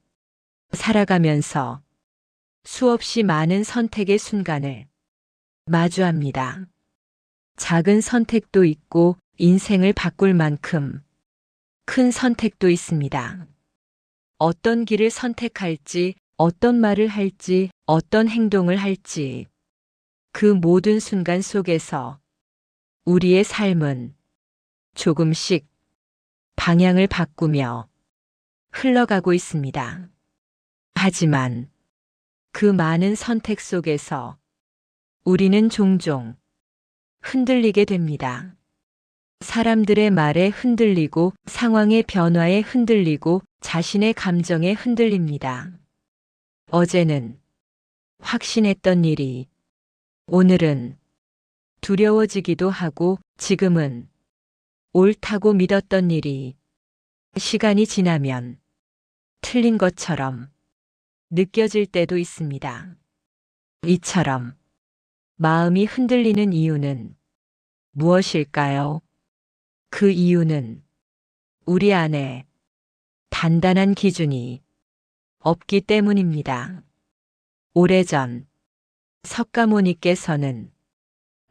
살아가면서 수없이 많은 선택의 순간을 마주합니다. 작은 선택도 있고 인생을 바꿀 만큼 큰 선택도 있습니다. 어떤 길을 선택할지, 어떤 말을 할지, 어떤 행동을 할지, 그 모든 순간 속에서 우리의 삶은 조금씩 방향을 바꾸며 흘러가고 있습니다. 하지만 그 많은 선택 속에서 우리는 종종 흔들리게 됩니다. 사람들의 말에 흔들리고 상황의 변화에 흔들리고 자신의 감정에 흔들립니다. 어제는 확신했던 일이 오늘은 두려워지기도 하고 지금은 옳다고 믿었던 일이 시간이 지나면 틀린 것처럼 느껴질 때도 있습니다. 이처럼 마음이 흔들리는 이유는 무엇일까요? 그 이유는 우리 안에 단단한 기준이 없기 때문입니다. 오래전 석가모니께서는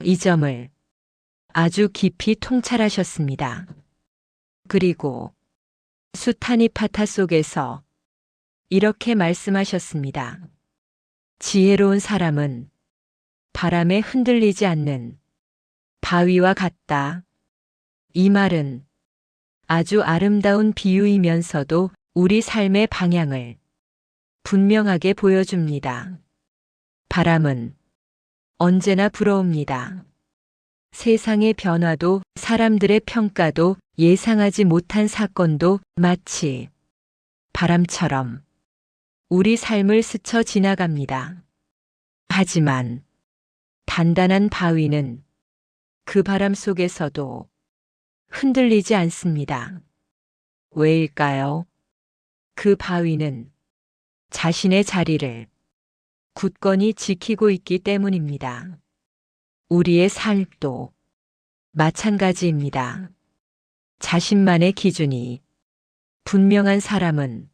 이 점을 아주 깊이 통찰하셨습니다. 그리고 수타니파타 속에서 이렇게 말씀하셨습니다. 지혜로운 사람은 바람에 흔들리지 않는 바위와 같다. 이 말은 아주 아름다운 비유이면서도 우리 삶의 방향을 분명하게 보여줍니다. 바람은 언제나 불어옵니다. 세상의 변화도 사람들의 평가도 예상하지 못한 사건도 마치 바람처럼 우리 삶을 스쳐 지나갑니다. 하지만 단단한 바위는 그 바람 속에서도 흔들리지 않습니다. 왜일까요? 그 바위는 자신의 자리를 굳건히 지키고 있기 때문입니다. 우리의 삶도 마찬가지입니다. 자신만의 기준이 분명한 사람은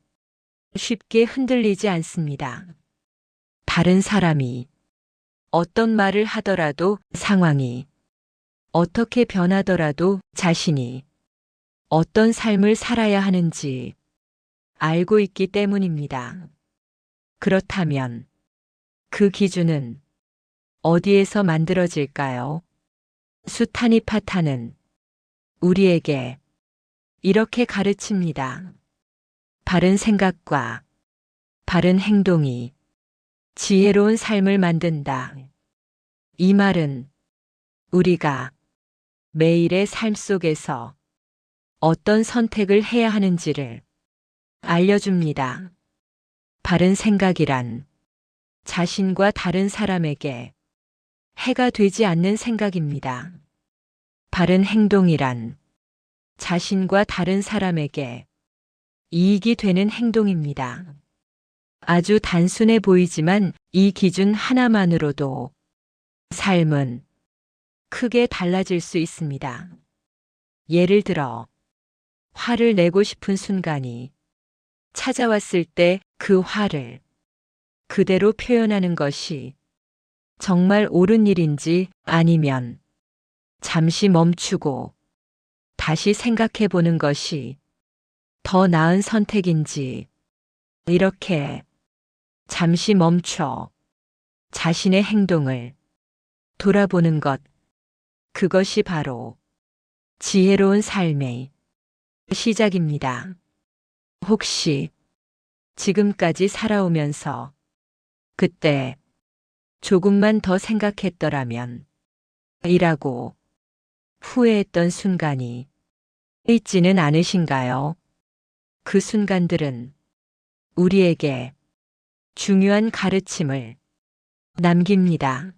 쉽게 흔들리지 않습니다. 다른 사람이 어떤 말을 하더라도, 상황이 어떻게 변하더라도 자신이 어떤 삶을 살아야 하는지 알고 있기 때문입니다. 그렇다면 그 기준은 어디에서 만들어질까요? 수타니파타는 우리에게 이렇게 가르칩니다. 바른 생각과 바른 행동이 지혜로운 삶을 만든다. 이 말은 우리가 매일의 삶 속에서 어떤 선택을 해야 하는지를 알려줍니다. 바른 생각이란 자신과 다른 사람에게 해가 되지 않는 생각입니다. 바른 행동이란 자신과 다른 사람에게 이익이 되는 행동입니다. 아주 단순해 보이지만 이 기준 하나만으로도 삶은 크게 달라질 수 있습니다. 예를 들어, 화를 내고 싶은 순간이 찾아왔을 때 그 화를 그대로 표현하는 것이 정말 옳은 일인지, 아니면 잠시 멈추고 다시 생각해 보는 것이 더 나은 선택인지, 이렇게 잠시 멈춰 자신의 행동을 돌아보는 것, 그것이 바로 지혜로운 삶의 시작입니다. 혹시 지금까지 살아오면서 그때 조금만 더 생각했더라면 이라고 후회했던 순간이 있지는 않으신가요? 그 순간들은 우리에게 중요한 가르침을 남깁니다.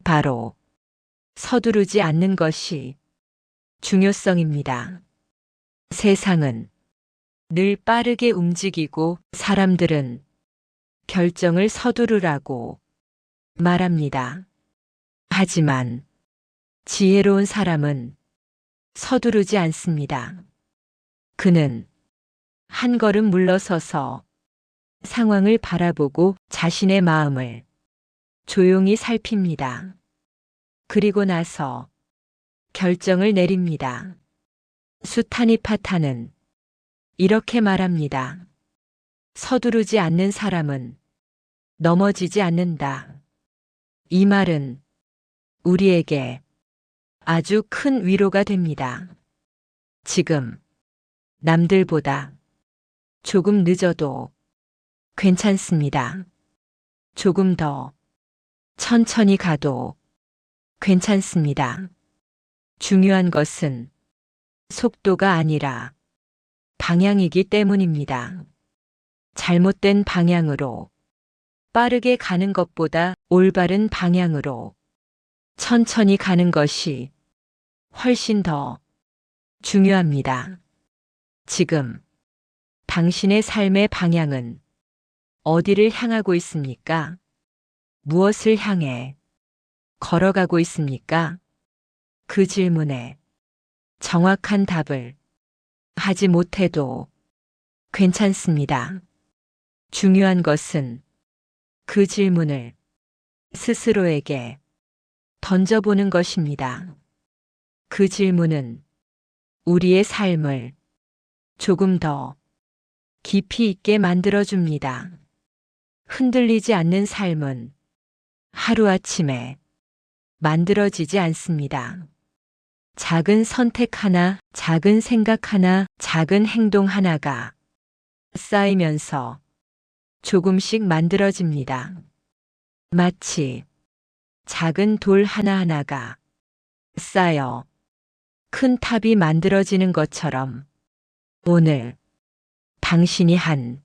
바로 서두르지 않는 것이 중요성입니다. 세상은 늘 빠르게 움직이고 사람들은 결정을 서두르라고 말합니다. 하지만 지혜로운 사람은 서두르지 않습니다. 그는 한 걸음 물러서서 상황을 바라보고 자신의 마음을 조용히 살핍니다. 그리고 나서 결정을 내립니다. 수타니파타는 이렇게 말합니다. 서두르지 않는 사람은 넘어지지 않는다. 이 말은 우리에게 아주 큰 위로가 됩니다. 지금 남들보다 조금 늦어도 괜찮습니다. 조금 더 천천히 가도 괜찮습니다. 중요한 것은 속도가 아니라 방향이기 때문입니다. 잘못된 방향으로 빠르게 가는 것보다 올바른 방향으로 천천히 가는 것이 훨씬 더 중요합니다. 지금 당신의 삶의 방향은 어디를 향하고 있습니까? 무엇을 향해 걸어가고 있습니까? 그 질문에 정확한 답을 하지 못해도 괜찮습니다. 중요한 것은 그 질문을 스스로에게 던져보는 것입니다. 그 질문은 우리의 삶을 조금 더 깊이 있게 만들어줍니다. 흔들리지 않는 삶은 하루아침에 만들어지지 않습니다. 작은 선택 하나, 작은 생각 하나, 작은 행동 하나가 쌓이면서 조금씩 만들어집니다. 마치 작은 돌 하나하나가 쌓여 큰 탑이 만들어지는 것처럼 오늘 당신이 한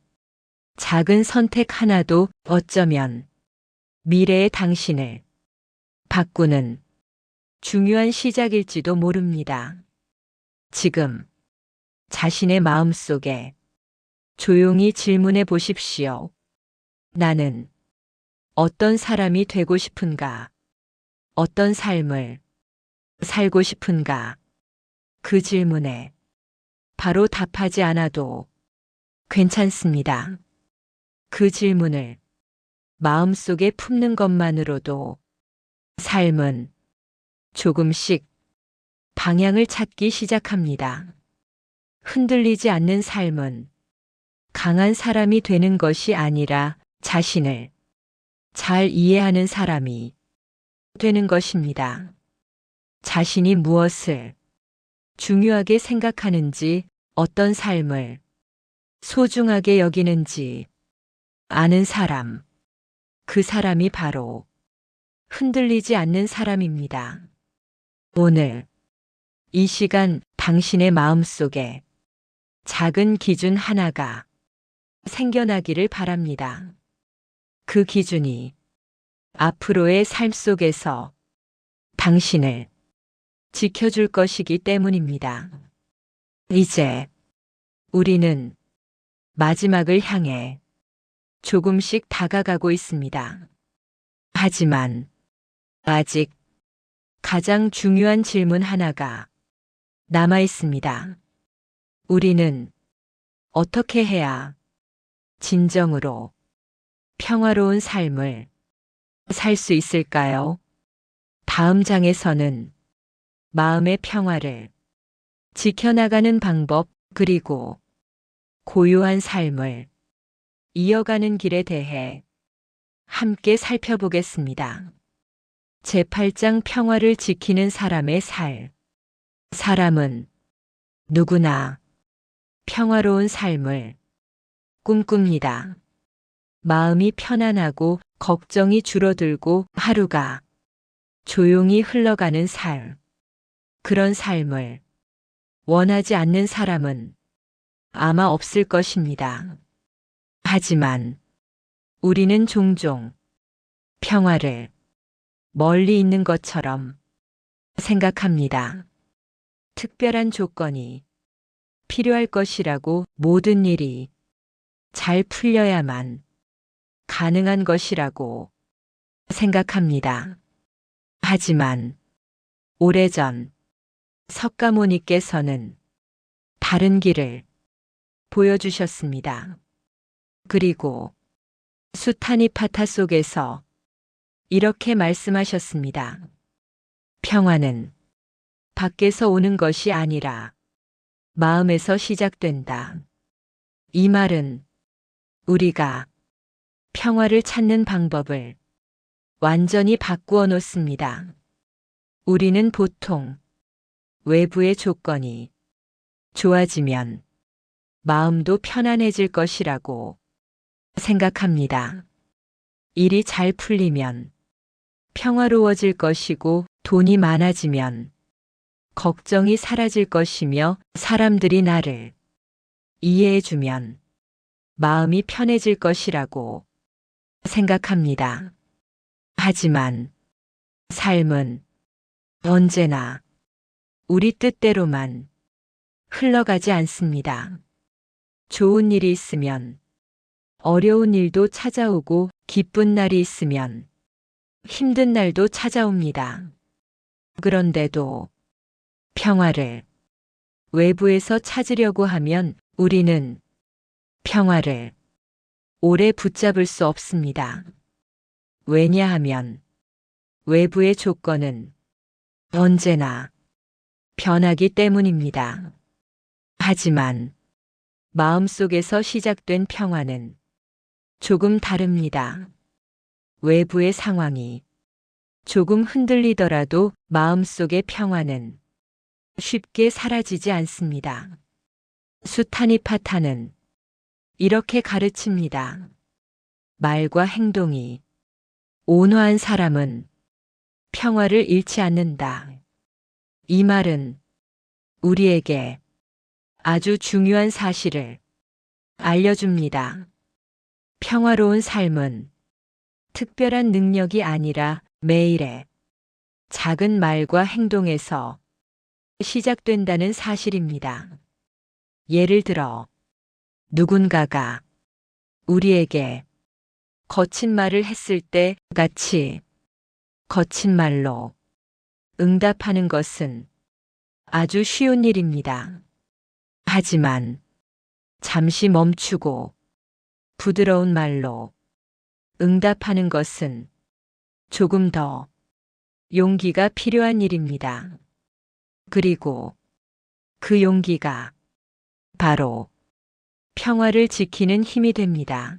작은 선택 하나도 어쩌면 미래의 당신을 바꾸는 중요한 시작일지도 모릅니다. 지금 자신의 마음속에 조용히 질문해 보십시오. 나는 어떤 사람이 되고 싶은가? 어떤 삶을 살고 싶은가? 그 질문에 바로 답하지 않아도 괜찮습니다. 그 질문을 마음속에 품는 것만으로도 삶은 조금씩 방향을 찾기 시작합니다. 흔들리지 않는 삶은 강한 사람이 되는 것이 아니라 자신을 잘 이해하는 사람이 되는 것입니다. 자신이 무엇을 중요하게 생각하는지, 어떤 삶을 소중하게 여기는지 아는 사람, 그 사람이 바로 흔들리지 않는 사람입니다. 오늘 이 시간 당신의 마음속에 작은 기준 하나가 생겨나기를 바랍니다. 그 기준이 앞으로의 삶 속에서 당신을 지켜줄 것이기 때문입니다. 이제 우리는 마지막을 향해 조금씩 다가가고 있습니다. 하지만 아직 가장 중요한 질문 하나가 남아 있습니다. 우리는 어떻게 해야 진정으로 평화로운 삶을 살 수 있을까요? 다음 장에서는 마음의 평화를 지켜나가는 방법, 그리고 고요한 삶을 이어가는 길에 대해 함께 살펴보겠습니다. 제8장 평화를 지키는 사람의 사람은 누구나 평화로운 삶을 꿈꿉니다. 마음이 편안하고 걱정이 줄어들고 하루가 조용히 흘러가는 그런 삶을 원하지 않는 사람은 아마 없을 것입니다. 하지만 우리는 종종 평화를 멀리 있는 것처럼 생각합니다. 특별한 조건이 필요할 것이라고, 모든 일이 잘 풀려야만 가능한 것이라고 생각합니다. 하지만 오래전 석가모니께서는 다른 길을 보여주셨습니다. 그리고 수타니파타 속에서 이렇게 말씀하셨습니다. 평화는 밖에서 오는 것이 아니라 마음에서 시작된다. 이 말은 우리가 평화를 찾는 방법을 완전히 바꾸어 놓습니다. 우리는 보통 외부의 조건이 좋아지면 마음도 편안해질 것이라고 생각합니다. 일이 잘 풀리면 평화로워질 것이고, 돈이 많아지면 걱정이 사라질 것이며, 사람들이 나를 이해해주면 마음이 편해질 것이라고 생각합니다. 하지만 삶은 언제나 우리 뜻대로만 흘러가지 않습니다. 좋은 일이 있으면 어려운 일도 찾아오고, 기쁜 날이 있으면 힘든 날도 찾아옵니다. 그런데도 평화를 외부에서 찾으려고 하면 우리는 평화를 오래 붙잡을 수 없습니다. 왜냐하면 외부의 조건은 언제나 변하기 때문입니다. 하지만 마음속에서 시작된 평화는 조금 다릅니다. 외부의 상황이 조금 흔들리더라도 마음속의 평화는 쉽게 사라지지 않습니다. 수타니파타는 이렇게 가르칩니다. 말과 행동이 온화한 사람은 평화를 잃지 않는다. 이 말은 우리에게 아주 중요한 사실을 알려줍니다. 평화로운 삶은 특별한 능력이 아니라 매일의 작은 말과 행동에서 시작된다는 사실입니다. 예를 들어, 누군가가 우리에게 거친 말을 했을 때 같이 거친 말로 응답하는 것은 아주 쉬운 일입니다. 하지만 잠시 멈추고 부드러운 말로 응답하는 것은 조금 더 용기가 필요한 일입니다. 그리고 그 용기가 바로 평화를 지키는 힘이 됩니다.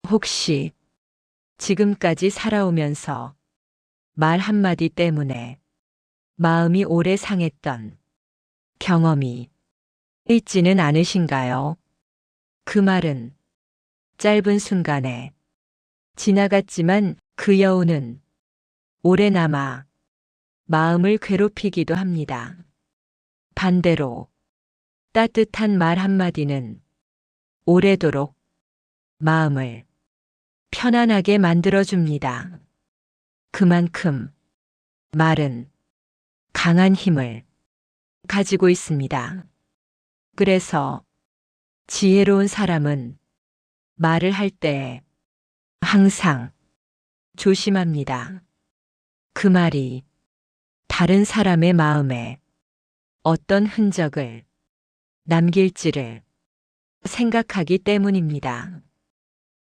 혹시 지금까지 살아오면서 말 한마디 때문에 마음이 오래 상했던 경험이 있지는 않으신가요? 그 말은 짧은 순간에 지나갔지만 그 여운은 오래 남아 마음을 괴롭히기도 합니다. 반대로 따뜻한 말 한마디는 오래도록 마음을 편안하게 만들어줍니다. 그만큼 말은 강한 힘을 가지고 있습니다. 그래서 지혜로운 사람은 말을 할 때 항상 조심합니다. 그 말이 다른 사람의 마음에 어떤 흔적을 남길지를 생각하기 때문입니다.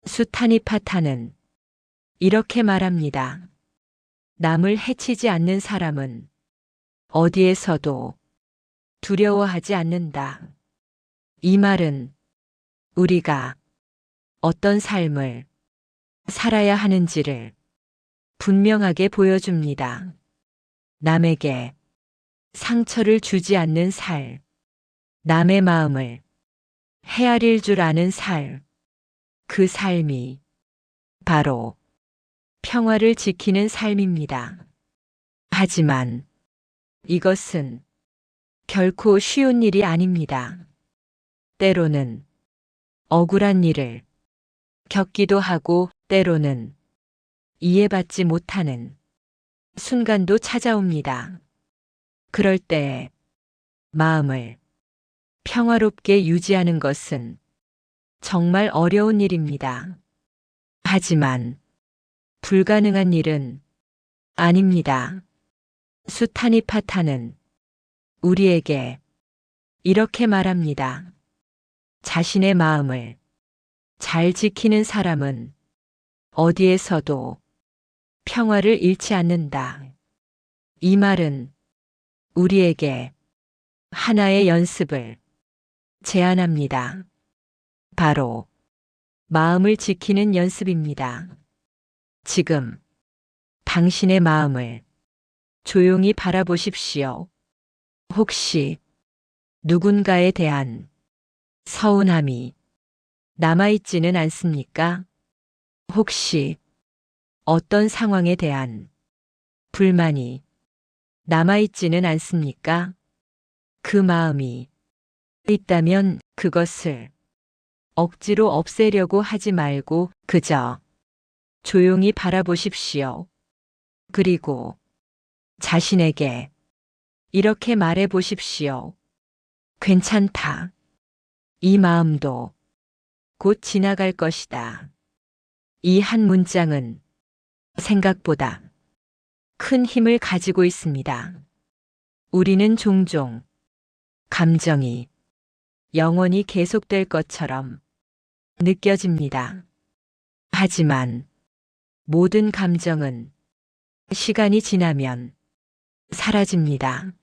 수타니파타는 이렇게 말합니다. 남을 해치지 않는 사람은 어디에서도 두려워하지 않는다. 이 말은 우리가 어떤 삶을 살아야 하는지를 분명하게 보여줍니다. 남에게 상처를 주지 않는 살, 남의 마음을 헤아릴 줄 아는 살, 그 삶이 바로 평화를 지키는 삶입니다. 하지만 이것은 결코 쉬운 일이 아닙니다. 때로는 억울한 일을 겪기도 하고 때로는 이해받지 못하는 순간도 찾아옵니다. 그럴 때 마음을 평화롭게 유지하는 것은 정말 어려운 일입니다. 하지만 불가능한 일은 아닙니다. 수타니파타는 우리에게 이렇게 말합니다. 자신의 마음을 잘 지키는 사람은 어디에서도 평화를 잃지 않는다. 이 말은 우리에게 하나의 연습을 제안합니다. 바로 마음을 지키는 연습입니다. 지금 당신의 마음을 조용히 바라보십시오. 혹시 누군가에 대한 서운함이 남아있지는 않습니까? 혹시 어떤 상황에 대한 불만이 남아있지는 않습니까? 그 마음이 있다면 그것을 억지로 없애려고 하지 말고 그저 조용히 바라보십시오. 그리고 자신에게 이렇게 말해 보십시오. 괜찮다. 이 마음도 곧 지나갈 것이다. 이 한 문장은 생각보다 큰 힘을 가지고 있습니다. 우리는 종종 감정이 영원히 계속될 것처럼 느껴집니다. 하지만 모든 감정은 시간이 지나면 사라집니다.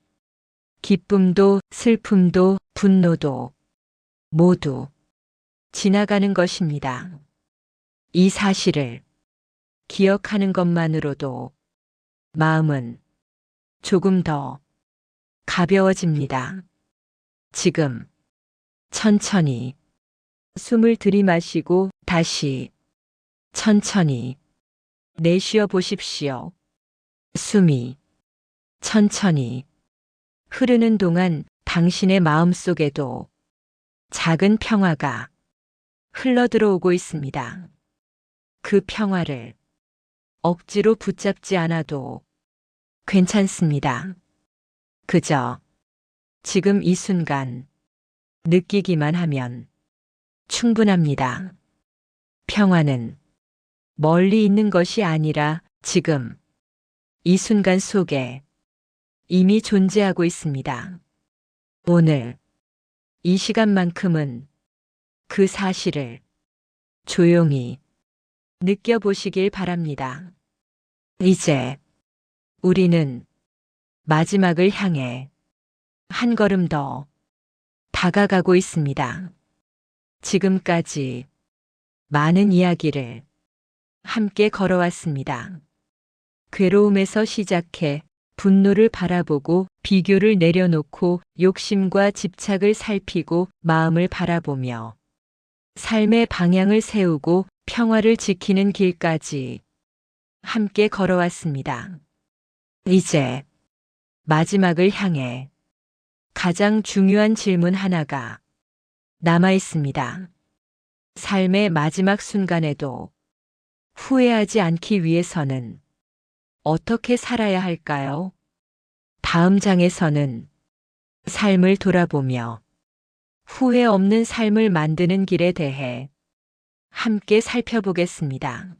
기쁨도 슬픔도 분노도 모두 지나가는 것입니다. 이 사실을 기억하는 것만으로도 마음은 조금 더 가벼워집니다. 지금 천천히 숨을 들이마시고 다시 천천히 내쉬어 보십시오. 숨이 천천히 흐르는 동안 당신의 마음속에도 작은 평화가 흘러들어오고 있습니다. 그 평화를 억지로 붙잡지 않아도 괜찮습니다. 그저 지금 이 순간 느끼기만 하면 충분합니다. 평화는 멀리 있는 것이 아니라 지금 이 순간 속에 이미 존재하고 있습니다. 오늘 이 시간만큼은 그 사실을 조용히 느껴보시길 바랍니다. 이제 우리는 마지막을 향해 한 걸음 더 다가가고 있습니다. 지금까지 많은 이야기를 함께 걸어왔습니다. 괴로움에서 시작해 분노를 바라보고 비교를 내려놓고 욕심과 집착을 살피고 마음을 바라보며 삶의 방향을 세우고 평화를 지키는 길까지 함께 걸어왔습니다. 이제 마지막을 향해 가장 중요한 질문 하나가 남아 있습니다. 삶의 마지막 순간에도 후회하지 않기 위해서는 어떻게 살아야 할까요? 다음 장에서는 삶을 돌아보며 후회 없는 삶을 만드는 길에 대해 함께 살펴보겠습니다.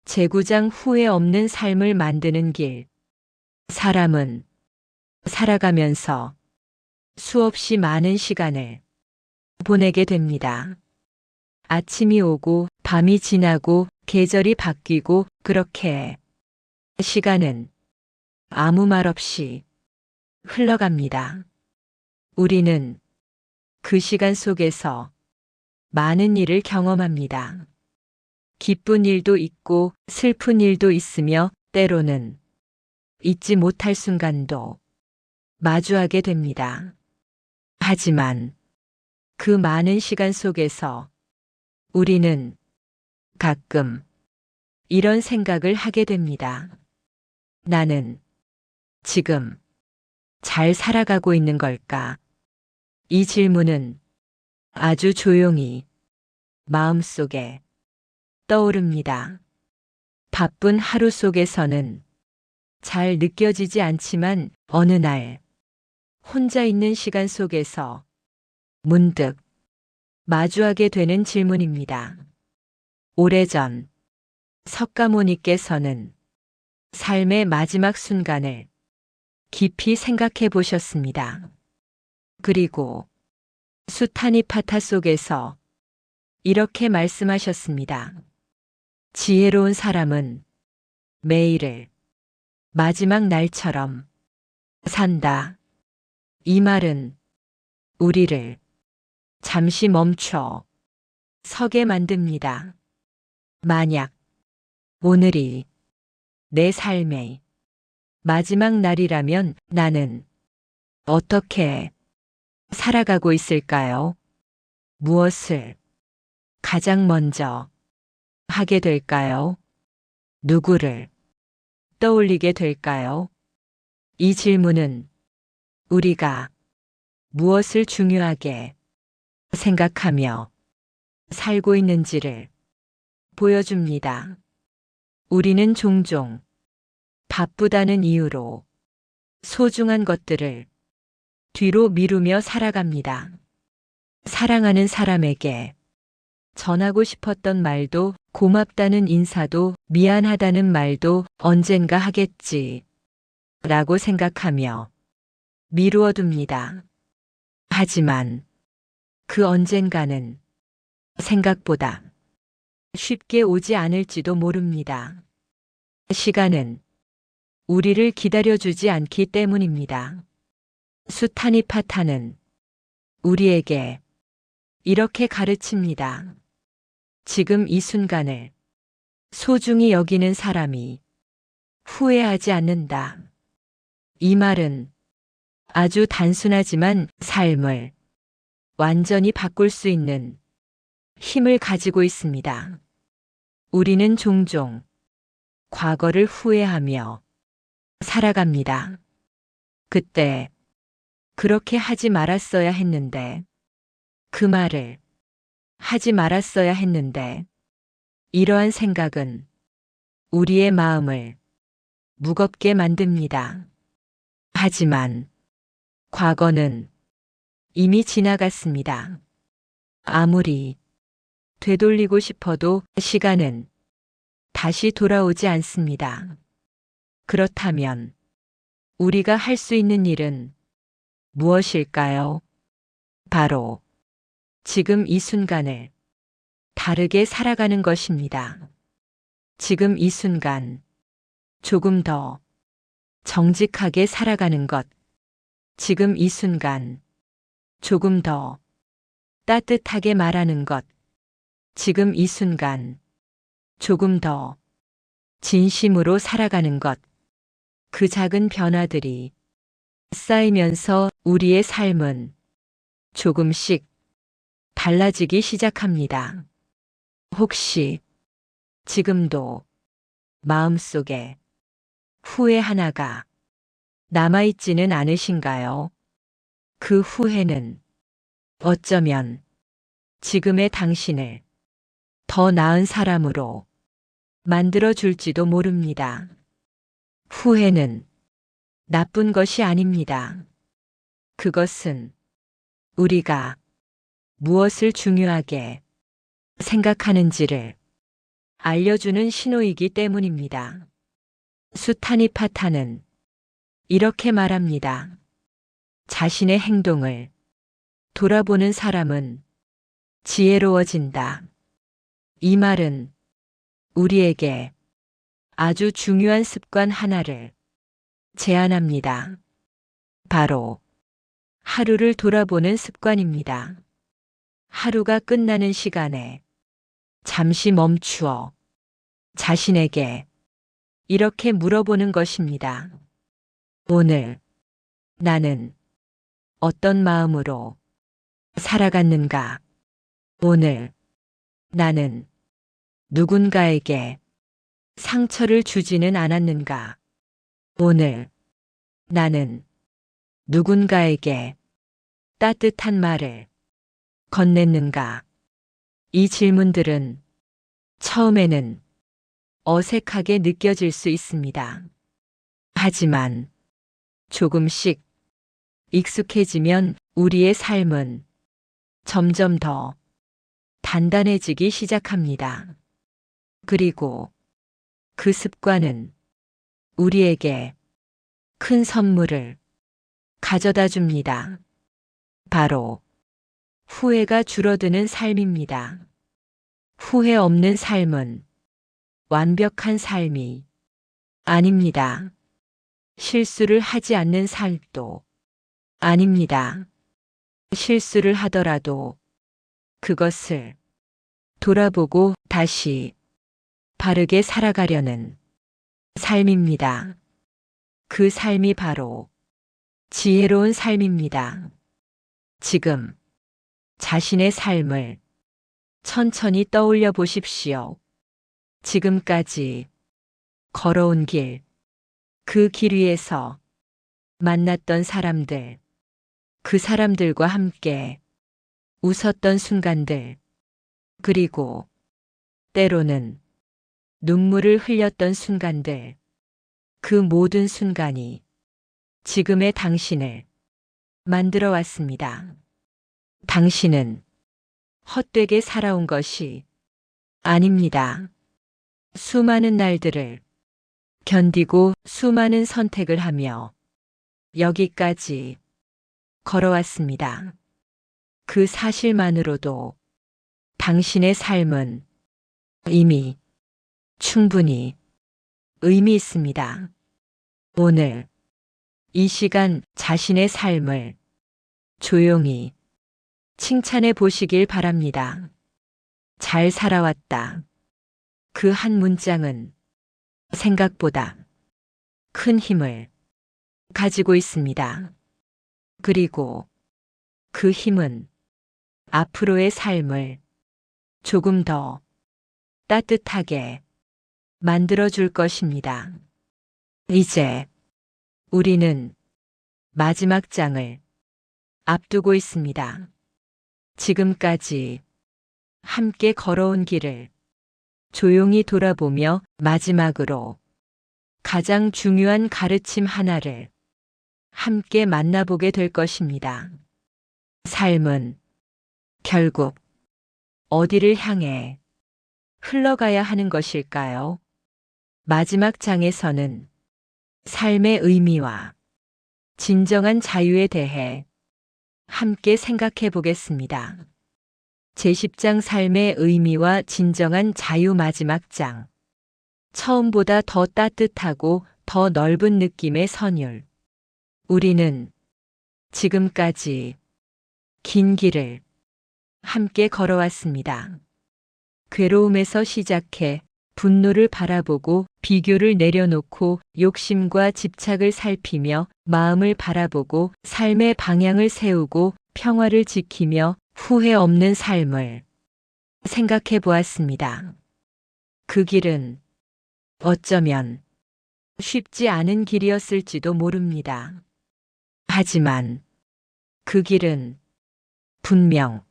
제9장 후회 없는 삶을 만드는 길. 사람은 살아가면서 수없이 많은 시간을 보내게 됩니다. 아침이 오고 밤이 지나고 계절이 바뀌고 그렇게 시간은 아무 말 없이 흘러갑니다. 우리는 그 시간 속에서 많은 일을 경험합니다. 기쁜 일도 있고 슬픈 일도 있으며 때로는 잊지 못할 순간도 마주하게 됩니다. 하지만 그 많은 시간 속에서 우리는 가끔 이런 생각을 하게 됩니다. 나는 지금 잘 살아가고 있는 걸까? 이 질문은 아주 조용히 마음속에 떠오릅니다. 바쁜 하루 속에서는 잘 느껴지지 않지만 어느 날 혼자 있는 시간 속에서 문득 마주하게 되는 질문입니다. 오래전 석가모니께서는 삶의 마지막 순간을 깊이 생각해 보셨습니다. 그리고 수타니파타 속에서 이렇게 말씀하셨습니다. 지혜로운 사람은 매일을 마지막 날처럼 산다. 이 말은 우리를 잠시 멈춰 서게 만듭니다. 만약 오늘이 내 삶의 마지막 날이라면 나는 어떻게 살아가고 있을까요? 무엇을 가장 먼저 하게 될까요? 누구를 떠올리게 될까요? 이 질문은 우리가 무엇을 중요하게 생각하며 살고 있는지를 보여줍니다. 우리는 종종 바쁘다는 이유로 소중한 것들을 뒤로 미루며 살아갑니다. 사랑하는 사람에게 전하고 싶었던 말도 고맙다는 인사도 미안하다는 말도 언젠가 하겠지 라고 생각하며 미루어 둡니다. 하지만 그 언젠가는 생각보다 쉽게 오지 않을지도 모릅니다. 시간은 우리를 기다려주지 않기 때문입니다. 수타니파타는 우리에게 이렇게 가르칩니다. 지금 이 순간을 소중히 여기는 사람이 후회하지 않는다. 이 말은 아주 단순하지만 삶을 완전히 바꿀 수 있는 힘을 가지고 있습니다. 우리는 종종 과거를 후회하며 살아갑니다. 그때 그렇게 하지 말았어야 했는데, 그 말을 하지 말았어야 했는데, 이러한 생각은 우리의 마음을 무겁게 만듭니다. 하지만 과거는 이미 지나갔습니다. 아무리 되돌리고 싶어도 시간은 다시 돌아오지 않습니다. 그렇다면 우리가 할 수 있는 일은 무엇일까요? 바로 지금 이 순간을 다르게 살아가는 것입니다. 지금 이 순간 조금 더 정직하게 살아가는 것. 지금 이 순간 조금 더 따뜻하게 말하는 것. 지금 이 순간 조금 더 진심으로 살아가는 것. 그 작은 변화들이 쌓이면서 우리의 삶은 조금씩 달라지기 시작합니다. 혹시 지금도 마음속에 후회 하나가 남아있지는 않으신가요? 그 후회는 어쩌면 지금의 당신을 더 나은 사람으로 만들어줄지도 모릅니다. 후회는 나쁜 것이 아닙니다. 그것은 우리가 무엇을 중요하게 생각하는지를 알려주는 신호이기 때문입니다. 수타니파타는 이렇게 말합니다. 자신의 행동을 돌아보는 사람은 지혜로워진다. 이 말은 우리에게 아주 중요한 습관 하나를 제안합니다. 바로 하루를 돌아보는 습관입니다. 하루가 끝나는 시간에 잠시 멈추어 자신에게 이렇게 물어보는 것입니다. 오늘 나는 어떤 마음으로 살아갔는가? 오늘 나는 누군가에게 상처를 주지는 않았는가? 오늘 나는 누군가에게 따뜻한 말을 건넸는가? 이 질문들은 처음에는 어색하게 느껴질 수 있습니다. 하지만 조금씩 익숙해지면 우리의 삶은 점점 더 단단해지기 시작합니다. 그리고 그 습관은 우리에게 큰 선물을 가져다 줍니다. 바로 후회가 줄어드는 삶입니다. 후회 없는 삶은 완벽한 삶이 아닙니다. 실수를 하지 않는 삶도 아닙니다. 실수를 하더라도 그것을 돌아보고 다시 바르게 살아가려는 삶입니다. 그 삶이 바로 지혜로운 삶입니다. 지금 자신의 삶을 천천히 떠올려 보십시오. 지금까지 걸어온 길, 그 길 위에서 만났던 사람들, 그 사람들과 함께 웃었던 순간들, 그리고 때로는 눈물을 흘렸던 순간들, 그 모든 순간이 지금의 당신을 만들어 왔습니다. 당신은 헛되게 살아온 것이 아닙니다. 수많은 날들을 견디고 수많은 선택을 하며 여기까지 걸어왔습니다. 그 사실만으로도 당신의 삶은 이미 충분히 의미 있습니다. 오늘 이 시간 자신의 삶을 조용히 칭찬해 보시길 바랍니다. 잘 살아왔다. 그 한 문장은 생각보다 큰 힘을 가지고 있습니다. 그리고 그 힘은 앞으로의 삶을 조금 더 따뜻하게 만들어줄 것입니다. 이제 우리는 마지막 장을 앞두고 있습니다. 지금까지 함께 걸어온 길을 조용히 돌아보며 마지막으로 가장 중요한 가르침 하나를 함께 만나보게 될 것입니다. 삶은 결국 어디를 향해 흘러가야 하는 것일까요? 마지막 장에서는 삶의 의미와 진정한 자유에 대해 함께 생각해 보겠습니다. 제10장 삶의 의미와 진정한 자유 마지막 장. 처음보다 더 따뜻하고 더 넓은 느낌의 선율. 우리는 지금까지 긴 길을 함께 걸어왔습니다. 괴로움에서 시작해 분노를 바라보고 비교를 내려놓고 욕심과 집착을 살피며 마음을 바라보고 삶의 방향을 세우고 평화를 지키며 후회 없는 삶을 생각해 보았습니다. 그 길은 어쩌면 쉽지 않은 길이었을지도 모릅니다. 하지만 그 길은 분명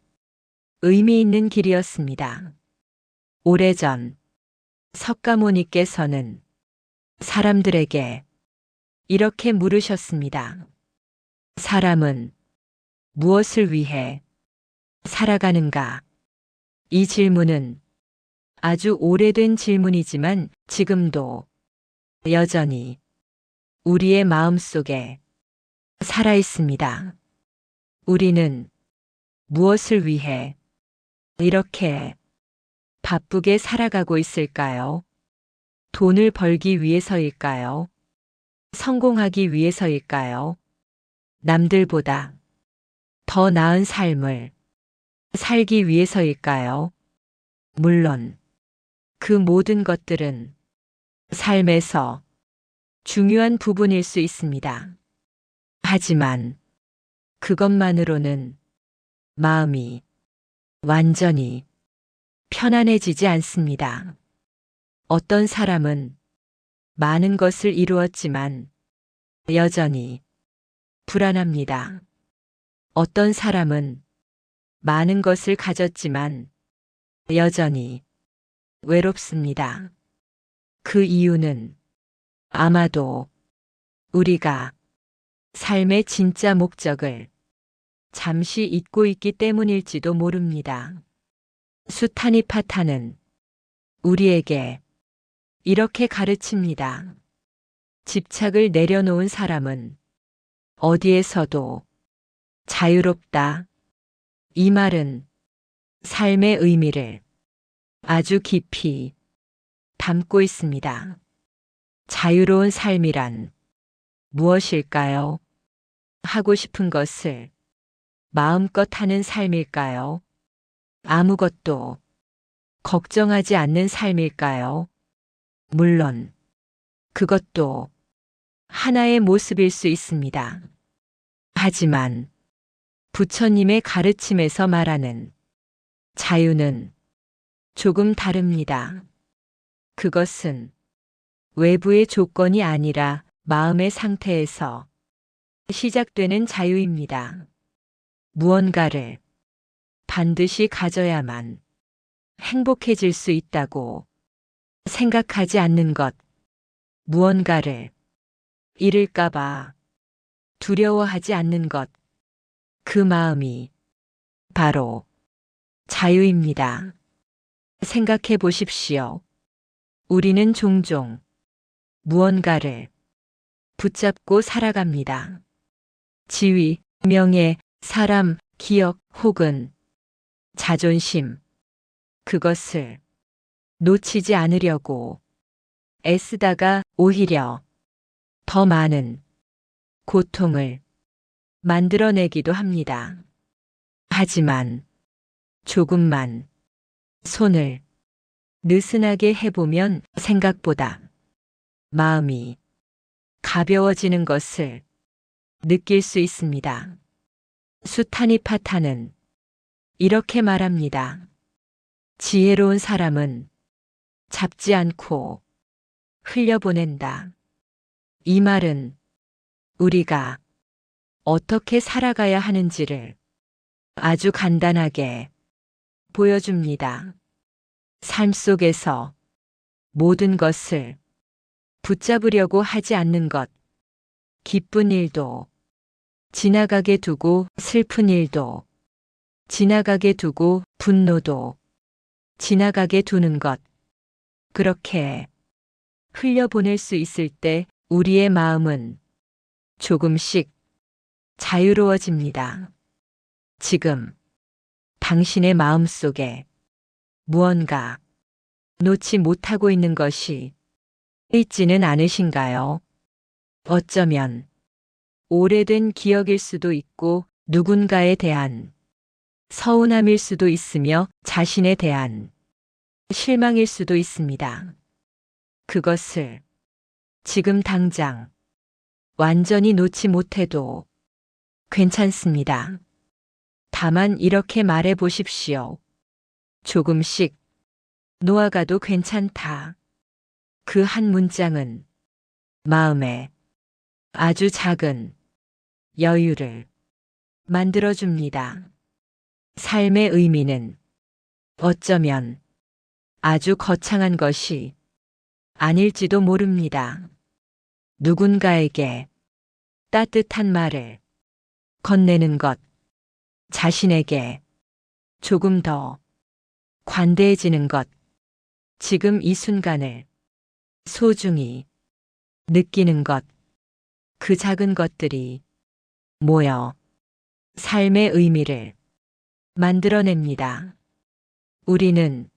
의미 있는 길이었습니다. 오래전 석가모니께서는 사람들에게 이렇게 물으셨습니다. 사람은 무엇을 위해 살아가는가? 이 질문은 아주 오래된 질문이지만 지금도 여전히 우리의 마음속에 살아 있습니다. 우리는 무엇을 위해 이렇게 바쁘게 살아가고 있을까요? 돈을 벌기 위해서일까요? 성공하기 위해서일까요? 남들보다 더 나은 삶을 살기 위해서일까요? 물론 그 모든 것들은 삶에서 중요한 부분일 수 있습니다. 하지만 그것만으로는 마음이 완전히 편안해지지 않습니다. 어떤 사람은 많은 것을 이루었지만 여전히 불안합니다. 어떤 사람은 많은 것을 가졌지만 여전히 외롭습니다. 그 이유는 아마도 우리가 삶의 진짜 목적을 잠시 잊고 있기 때문일지도 모릅니다. 수타니파타는 우리에게 이렇게 가르칩니다. 집착을 내려놓은 사람은 어디에서도 자유롭다. 이 말은 삶의 의미를 아주 깊이 담고 있습니다. 자유로운 삶이란 무엇일까요? 하고 싶은 것을 마음껏 하는 삶일까요? 아무것도 걱정하지 않는 삶일까요? 물론 그것도 하나의 모습일 수 있습니다. 하지만 부처님의 가르침에서 말하는 자유는 조금 다릅니다. 그것은 외부의 조건이 아니라 마음의 상태에서 시작되는 자유입니다. 무언가를 반드시 가져야만 행복해질 수 있다고 생각하지 않는 것, 무언가를 잃을까봐 두려워하지 않는 것, 그 마음이 바로 자유입니다. 생각해 보십시오. 우리는 종종 무언가를 붙잡고 살아갑니다. 지위, 명예, 사람, 기억 혹은 자존심. 그것을 놓치지 않으려고 애쓰다가 오히려 더 많은 고통을 만들어내기도 합니다. 하지만 조금만 손을 느슨하게 해보면 생각보다 마음이 가벼워지는 것을 느낄 수 있습니다. 수타니파타는 이렇게 말합니다. 지혜로운 사람은 잡지 않고 흘려보낸다. 이 말은 우리가 어떻게 살아가야 하는지를 아주 간단하게 보여줍니다. 삶 속에서 모든 것을 붙잡으려고 하지 않는 것, 기쁜 일도 지나가게 두고 슬픈 일도 지나가게 두고 분노도 지나가게 두는 것, 그렇게 흘려보낼 수 있을 때 우리의 마음은 조금씩 자유로워집니다. 지금 당신의 마음속에 무언가 놓지 못하고 있는 것이 있지는 않으신가요? 어쩌면 오래된 기억일 수도 있고 누군가에 대한 서운함일 수도 있으며 자신에 대한 실망일 수도 있습니다. 그것을 지금 당장 완전히 놓지 못해도 괜찮습니다. 다만 이렇게 말해 보십시오. 조금씩 놓아가도 괜찮다. 그 한 문장은 마음에 아주 작은 여유를 만들어줍니다. 삶의 의미는 어쩌면 아주 거창한 것이 아닐지도 모릅니다. 누군가에게 따뜻한 말을 건네는 것, 자신에게 조금 더 관대해지는 것, 지금 이 순간을 소중히 느끼는 것, 그 작은 것들이 모여 삶의 의미를 만들어냅니다. 우리는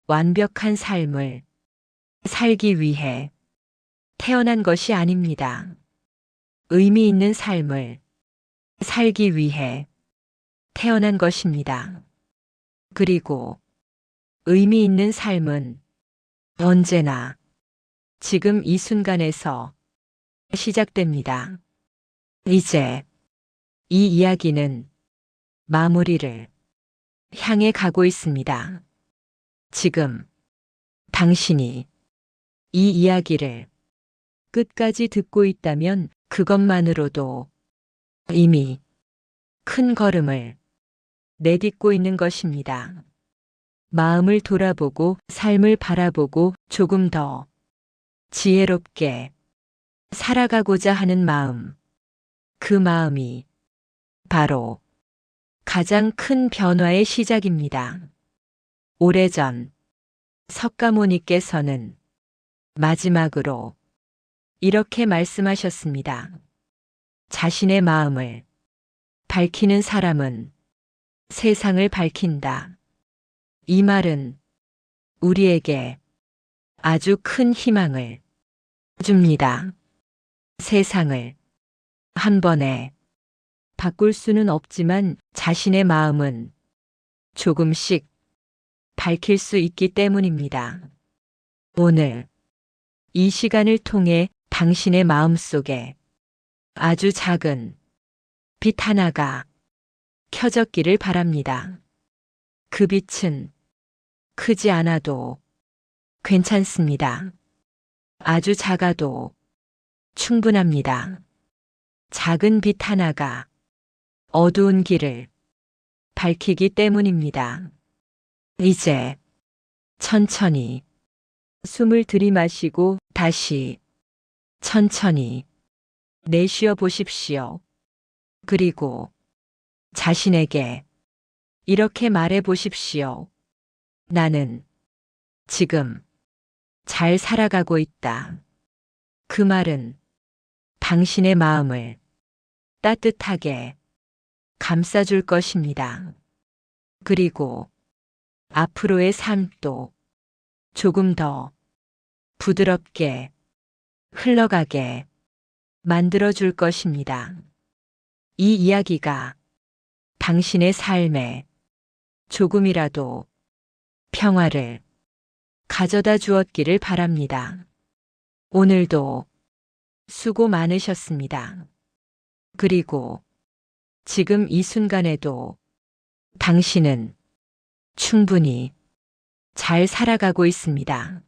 완벽한 삶을 살기 위해 태어난 것이 아닙니다. 의미 있는 삶을 살기 위해 태어난 것입니다. 그리고 의미 있는 삶은 언제나 지금 이 순간에서 시작됩니다. 이제 이 이야기는 마무리를 향해 가고 있습니다. 지금 당신이 이 이야기를 끝까지 듣고 있다면 그것만으로도 이미 큰 걸음을 내딛고 있는 것입니다. 마음을 돌아보고 삶을 바라보고 조금 더 지혜롭게 살아가고자 하는 마음, 그 마음이 바로 가장 큰 변화의 시작입니다. 오래전 석가모니께서는 마지막으로 이렇게 말씀하셨습니다. 자신의 마음을 밝히는 사람은 세상을 밝힌다. 이 말은 우리에게 아주 큰 희망을 줍니다. 세상을 한 번에 바꿀 수는 없지만 자신의 마음은 조금씩 밝힐 수 있기 때문입니다. 오늘 이 시간을 통해 당신의 마음 속에 아주 작은 빛 하나가 켜졌기를 바랍니다. 그 빛은 크지 않아도 괜찮습니다. 아주 작아도 충분합니다. 작은 빛 하나가 어두운 길을 밝히기 때문입니다. 이제 천천히 숨을 들이마시고 다시 천천히 내쉬어 보십시오. 그리고 자신에게 이렇게 말해 보십시오. 나는 지금 잘 살아가고 있다. 그 말은 당신의 마음을 따뜻하게 감싸줄 것입니다. 그리고 앞으로의 삶도 조금 더 부드럽게 흘러가게 만들어줄 것입니다. 이 이야기가 당신의 삶에 조금이라도 평화를 가져다 주었기를 바랍니다. 오늘도 수고 많으셨습니다. 그리고 지금 이 순간에도 당신은 충분히 잘 살아가고 있습니다.